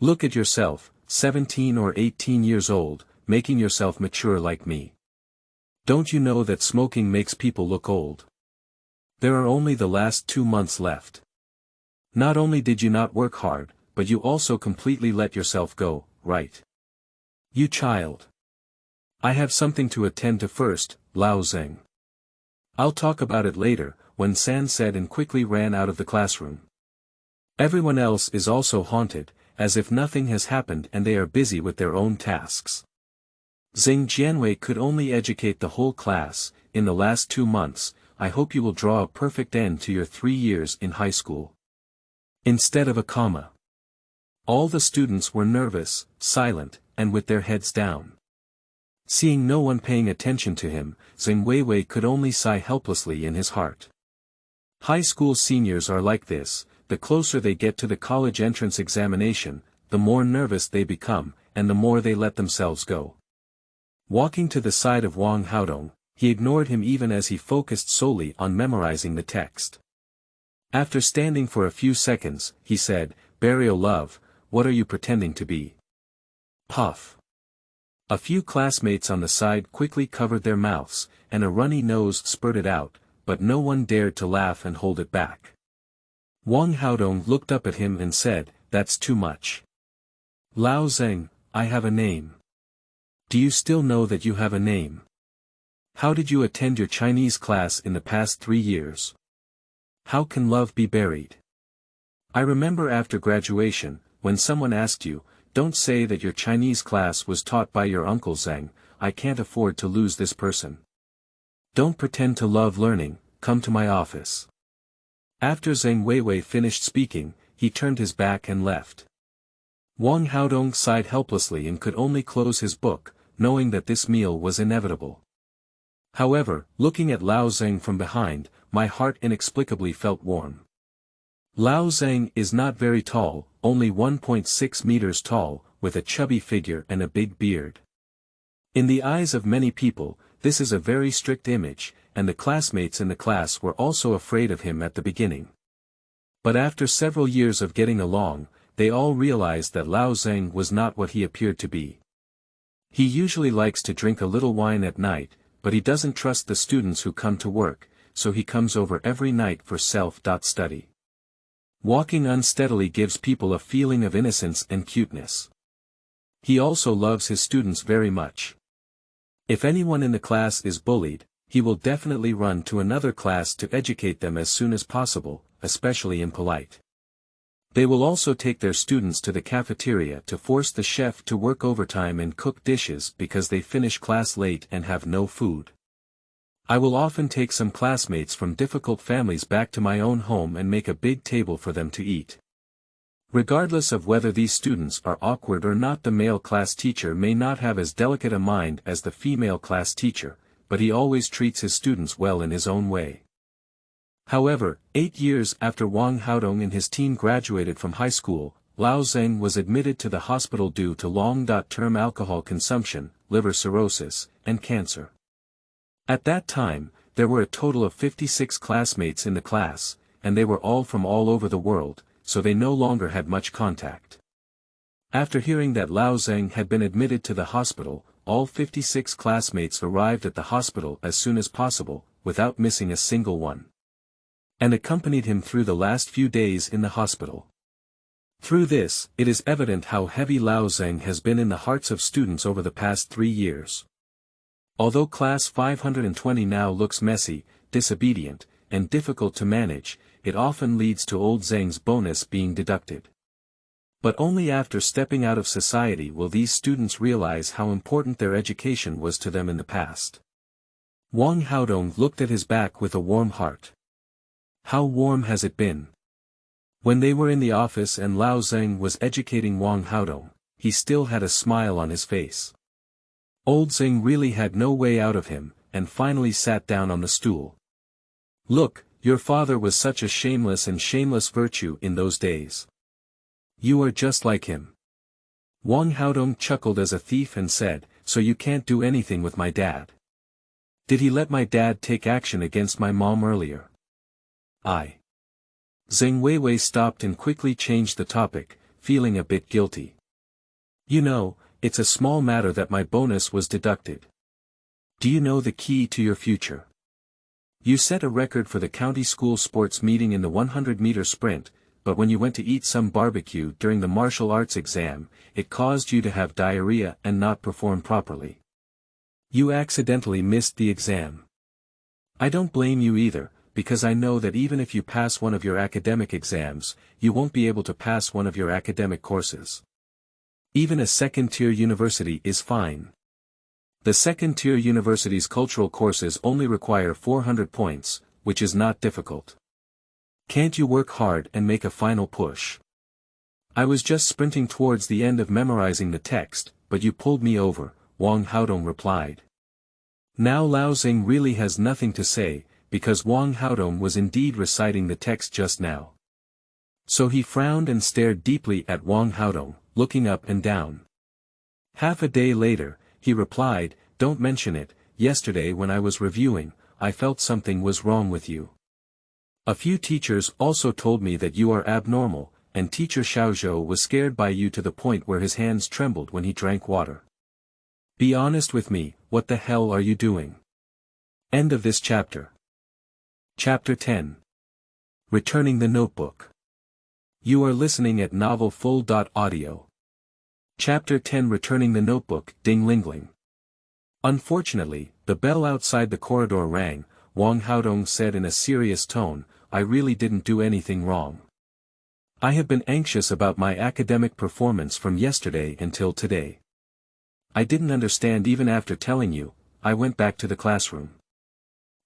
Look at yourself, 17 or 18 years old, making yourself mature like me. Don't you know that smoking makes people look old? There are only the last 2 months left. Not only did you not work hard, but you also completely let yourself go, right? You child. I have something to attend to first, Lao Zeng. I'll talk about it later," Wen San said and quickly ran out of the classroom. Everyone else is also haunted, as if nothing has happened and they are busy with their own tasks. Zeng Jianwei could only educate the whole class. "In the last 2 months, I hope you will draw a perfect end to your 3 years in high school. Instead of a comma." All the students were nervous, silent, and with their heads down. Seeing no one paying attention to him, Zeng Weiwei could only sigh helplessly in his heart. High school seniors are like this. The closer they get to the college entrance examination, the more nervous they become, and the more they let themselves go. Walking to the side of Wang Haodong, he ignored him even as he focused solely on memorizing the text. After standing for a few seconds, he said, "Barrio love, what are you pretending to be?" Puff. A few classmates on the side quickly covered their mouths, and a runny nose spurted out, but no one dared to laugh and hold it back. Wang Haodong looked up at him and said, "That's too much. Lao Zeng, I have a name. Do you still know that you have a name? How did you attend your Chinese class in the past 3 years? How can love be buried? I remember after graduation, when someone asked you, don't say that your Chinese class was taught by your uncle Zeng. I can't afford to lose this person. Don't pretend to love learning, come to my office." After Zeng Weiwei finished speaking, he turned his back and left. Wang Haodong sighed helplessly and could only close his book, knowing that this meal was inevitable. However, looking at Lao Zeng from behind, my heart inexplicably felt warm. Lao Zeng is not very tall, only 1.6 meters tall, with a chubby figure and a big beard. In the eyes of many people, this is a very strict image, and the classmates in the class were also afraid of him at the beginning. But after several years of getting along, they all realized that Lao Zeng was not what he appeared to be. He usually likes to drink a little wine at night, but he doesn't trust the students who come to work, so he comes over every night for self-study. Walking unsteadily gives people a feeling of innocence and cuteness. He also loves his students very much. If anyone in the class is bullied, he will definitely run to another class to educate them as soon as possible, especially impolite. They will also take their students to the cafeteria to force the chef to work overtime and cook dishes because they finish class late and have no food. I will often take some classmates from difficult families back to my own home and make a big table for them to eat. Regardless of whether these students are awkward or not, the male class teacher may not have as delicate a mind as the female class teacher, but he always treats his students well in his own way. However, 8 years after Wang Haodong and his team graduated from high school, Lao Zeng was admitted to the hospital due to long-term alcohol consumption, liver cirrhosis, and cancer. At that time, there were a total of 56 classmates in the class, and they were all from all over the world, so they no longer had much contact. After hearing that Lao Zeng had been admitted to the hospital, all 56 classmates arrived at the hospital as soon as possible, without missing a single one, and accompanied him through the last few days in the hospital. Through this, it is evident how heavy Lao Zeng has been in the hearts of students over the past 3 years. Although Class 520 now looks messy, disobedient, and difficult to manage, it often leads to old Zeng's bonus being deducted. But only after stepping out of society will these students realize how important their education was to them in the past. Wang Haodong looked at his back with a warm heart. How warm has it been? When they were in the office and Lao Zeng was educating Wang Haodong, he still had a smile on his face. Old Zeng really had no way out of him, and finally sat down on the stool. Look, your father was such a shameless virtue in those days. You are just like him. Wang Haodong chuckled as a thief and said, so you can't do anything with my dad? Did he let my dad take action against my mom earlier? Zeng Weiwei stopped and quickly changed the topic, feeling a bit guilty. You know, it's a small matter that my bonus was deducted. Do you know the key to your future? You set a record for the county school sports meeting in the 100-meter sprint, but when you went to eat some barbecue during the martial arts exam, it caused you to have diarrhea and not perform properly. You accidentally missed the exam. I don't blame you either, because I know that even if you pass one of your academic exams, you won't be able to pass one of your academic courses. Even a second-tier university is fine. The second-tier university's cultural courses only require 400 points, which is not difficult. Can't you work hard and make a final push? I was just sprinting towards the end of memorizing the text, but you pulled me over, Wang Haodong replied. Now Lao Zeng really has nothing to say, because Wang Haodong was indeed reciting the text just now. So he frowned and stared deeply at Wang Haodong, looking up and down. Half a day later, he replied, don't mention it, yesterday when I was reviewing, I felt something was wrong with you. A few teachers also told me that you are abnormal, and teacher Xiaozhou was scared by you to the point where his hands trembled when he drank water. Be honest with me, what the hell are you doing? End of this chapter. Chapter 10. Returning the Notebook. You are listening at novelfull.audio. Chapter 10. Returning the Notebook. Ding-ling-ling. Unfortunately, the bell outside the corridor rang. Wang Haodong said in a serious tone, I really didn't do anything wrong. I have been anxious about my academic performance from yesterday until today. I didn't understand even after telling you. I went back to the classroom.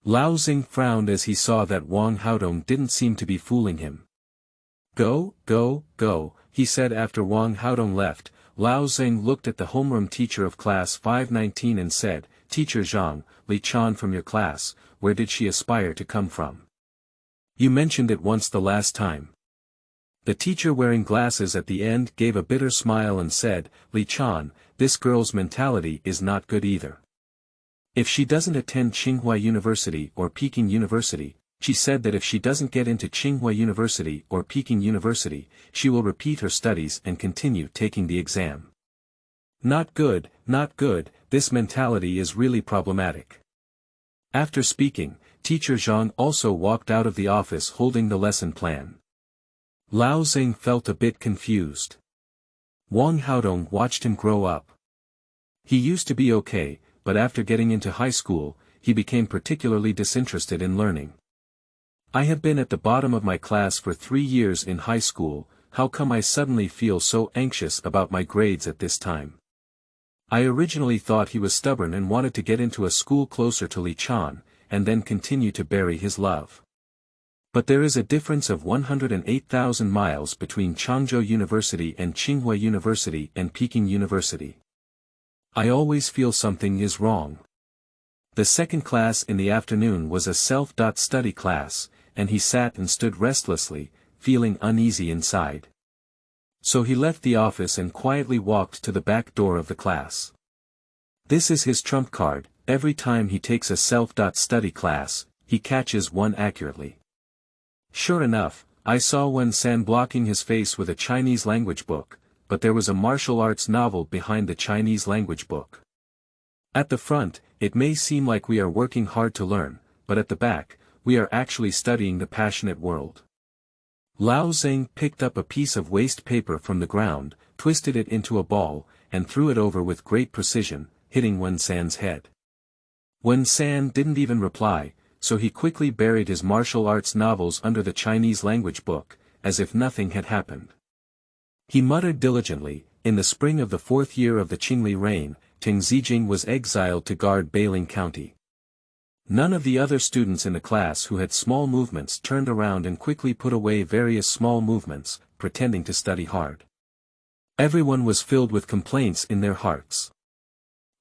Lao Zeng frowned as he saw that Wang Haodong didn't seem to be fooling him. Go, he said after Wang Haodong left. Lao Zeng looked at the homeroom teacher of class 519 and said, Teacher Zhang, Li Chan from your class, where did she aspire to come from? You mentioned it once the last time. The teacher wearing glasses at the end gave a bitter smile and said, Li Chan, this girl's mentality is not good either. If she doesn't attend Tsinghua University or Peking University, she said that if she doesn't get into Tsinghua University or Peking University, she will repeat her studies and continue taking the exam. Not good, this mentality is really problematic. After speaking, Teacher Zhang also walked out of the office holding the lesson plan. Lao Zeng felt a bit confused. Wang Haodong watched him grow up. He used to be okay, but after getting into high school, he became particularly disinterested in learning. I have been at the bottom of my class for 3 years in high school, how come I suddenly feel so anxious about my grades at this time? I originally thought he was stubborn and wanted to get into a school closer to Li Chan, and then continue to bury his love. But there is a difference of 108,000 miles between Changzhou University and Tsinghua University and Peking University. I always feel something is wrong. The second class in the afternoon was a self-study class, and he sat and stood restlessly, feeling uneasy inside. So he left the office and quietly walked to the back door of the class. This is his trump card. Every time he takes a self-study class, he catches one accurately. Sure enough, I saw Wen San blocking his face with a Chinese language book, but there was a martial arts novel behind the Chinese language book. At the front, it may seem like we are working hard to learn, but at the back, we are actually studying the passionate world. Lao Zeng picked up a piece of waste paper from the ground, twisted it into a ball, and threw it over with great precision, hitting Wen San's head. Wen San didn't even reply, so he quickly buried his martial arts novels under the Chinese language book, as if nothing had happened. He muttered diligently, in the spring of the 4th year of the Qingli reign, Ting Zijing was exiled to guard Bailing County. None of the other students in the class who had small movements turned around and quickly put away various small movements, pretending to study hard. Everyone was filled with complaints in their hearts.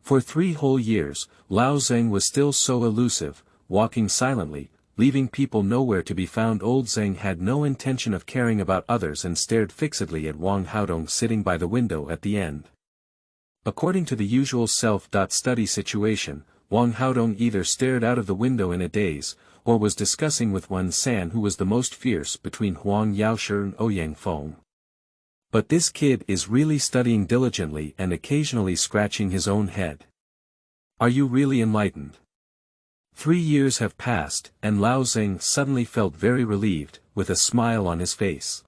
For 3 whole years, Lao Zeng was still so elusive, walking silently, leaving people nowhere to be found. Old Zeng had no intention of caring about others and stared fixedly at Wang Haodong sitting by the window at the end. According to the usual self-study situation, Wang Haodong either stared out of the window in a daze, or was discussing with Wen San who was the most fierce between Huang Yaoshi and Ouyang Feng. But this kid is really studying diligently and occasionally scratching his own head. Are you really enlightened? 3 years have passed, and Lao Zeng suddenly felt very relieved, with a smile on his face.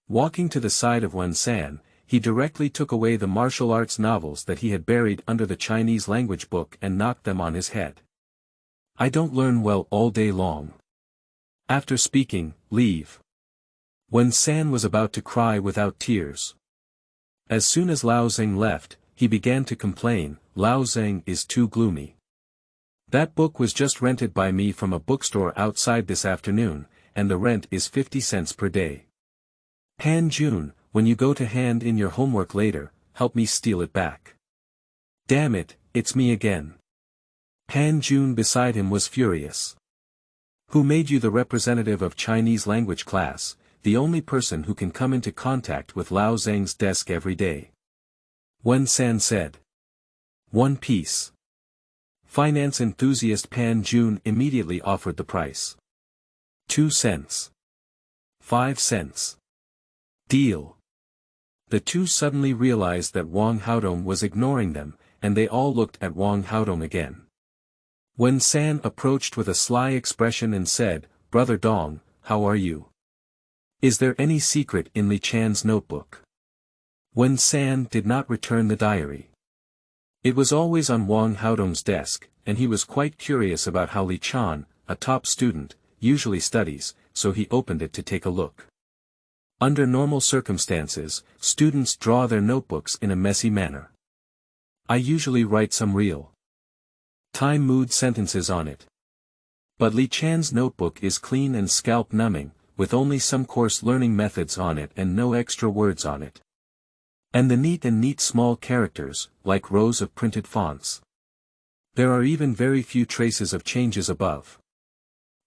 Walking to the side of Wen San, he directly took away the martial arts novels that he had buried under the Chinese language book and knocked them on his head. I don't learn well all day long. After speaking, leave. Wen San was about to cry without tears. As soon as Lao Zeng left, he began to complain, Lao Zeng is too gloomy. That book was just rented by me from a bookstore outside this afternoon, and the rent is 50 cents per day. Han Jun, when you go to hand in your homework later, help me steal it back. Damn it, it's me again. Han Jun beside him was furious. Who made you the representative of Chinese language class, the only person who can come into contact with Lao Zeng's desk every day? Wen San said. One piece. Finance enthusiast Pan Jun immediately offered the price. 2 cents. 5 cents. Deal. The two suddenly realized that Wang Haodong was ignoring them, and they all looked at Wang Haodong again. Wen San approached with a sly expression and said, Brother Dong, how are you? Is there any secret in Li Chan's notebook? Wen San did not return the diary. It was always on Wang Haodong's desk, and he was quite curious about how Li Chan, a top student, usually studies, so he opened it to take a look. Under normal circumstances, students draw their notebooks in a messy manner. I usually write some real-time mood sentences on it. But Li Chan's notebook is clean and scalp-numbing, with only some coarse learning methods on it and no extra words on it. And the neat small characters, like rows of printed fonts. There are even very few traces of changes above.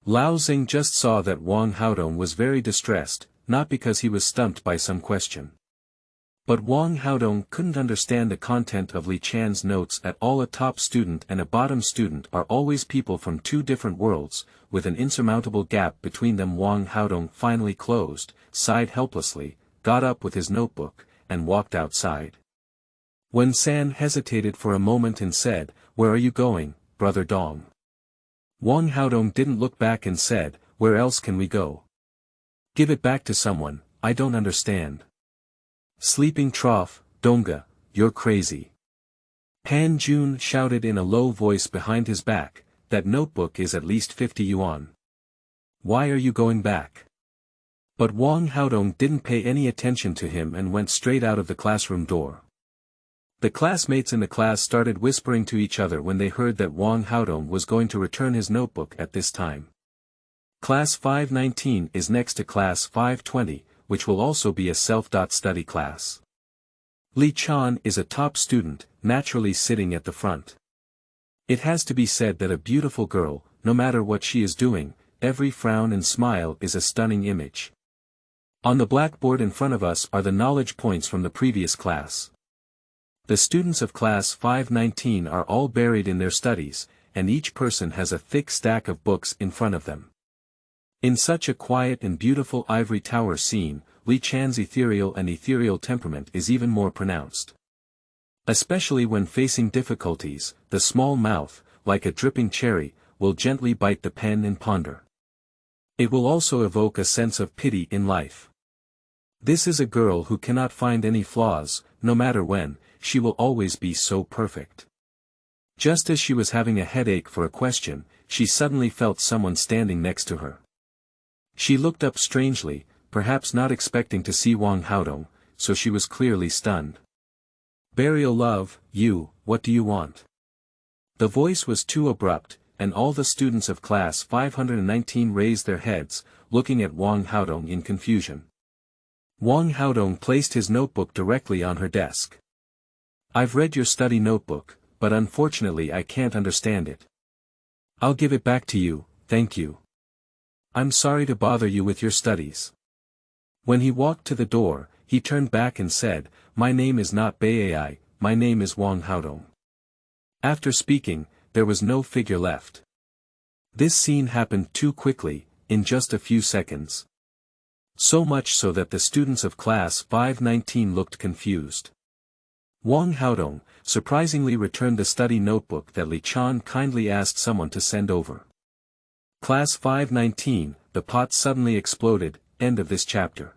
Lao Zeng just saw that Wang Haodong was very distressed, not because he was stumped by some question. But Wang Haodong couldn't understand the content of Li Chan's notes at all. A top student and a bottom student are always people from 2 different worlds, with an insurmountable gap between them. Wang Haodong finally closed, sighed helplessly, got up with his notebook, and walked outside. Wen San hesitated for a moment and said, Where are you going, Brother Dong? Wang Haodong didn't look back and said, Where else can we go? Give it back to someone, I don't understand. Sleeping trough, Donga, you're crazy. Pan Jun shouted in a low voice behind his back, that notebook is at least 50 yuan. Why are you going back? But Wang Haodong didn't pay any attention to him and went straight out of the classroom door. The classmates in the class started whispering to each other when they heard that Wang Haodong was going to return his notebook at this time. Class 519 is next to Class 520, which will also be a self-study class. Li Chan is a top student, naturally sitting at the front. It has to be said that a beautiful girl, no matter what she is doing, every frown and smile is a stunning image. On the blackboard in front of us are the knowledge points from the previous class. The students of Class 519 are all buried in their studies, and each person has a thick stack of books in front of them. In such a quiet and beautiful ivory tower scene, Li Chan's ethereal temperament is even more pronounced. Especially when facing difficulties, the small mouth, like a dripping cherry, will gently bite the pen and ponder. It will also evoke a sense of pity in life. This is a girl who cannot find any flaws, no matter when, she will always be so perfect. Just as she was having a headache for a question, she suddenly felt someone standing next to her. She looked up strangely, perhaps not expecting to see Wang Haodong, so she was clearly stunned. "Burial love, what do you want?" The voice was too abrupt, and all the students of Class 519 raised their heads, looking at Wang Haodong in confusion. Wang Haodong placed his notebook directly on her desk. "I've read your study notebook, but unfortunately I can't understand it. I'll give it back to you, thank you. I'm sorry to bother you with your studies." When he walked to the door, he turned back and said, "My name is not Bai, my name is Wang Haodong." After speaking, there was no figure left. This scene happened too quickly, in just a few seconds. So much so that the students of Class 519 looked confused. Wang Haodong, surprisingly returned the study notebook that Li Chan kindly asked someone to send over. Class 519, the pot suddenly exploded, end of this chapter.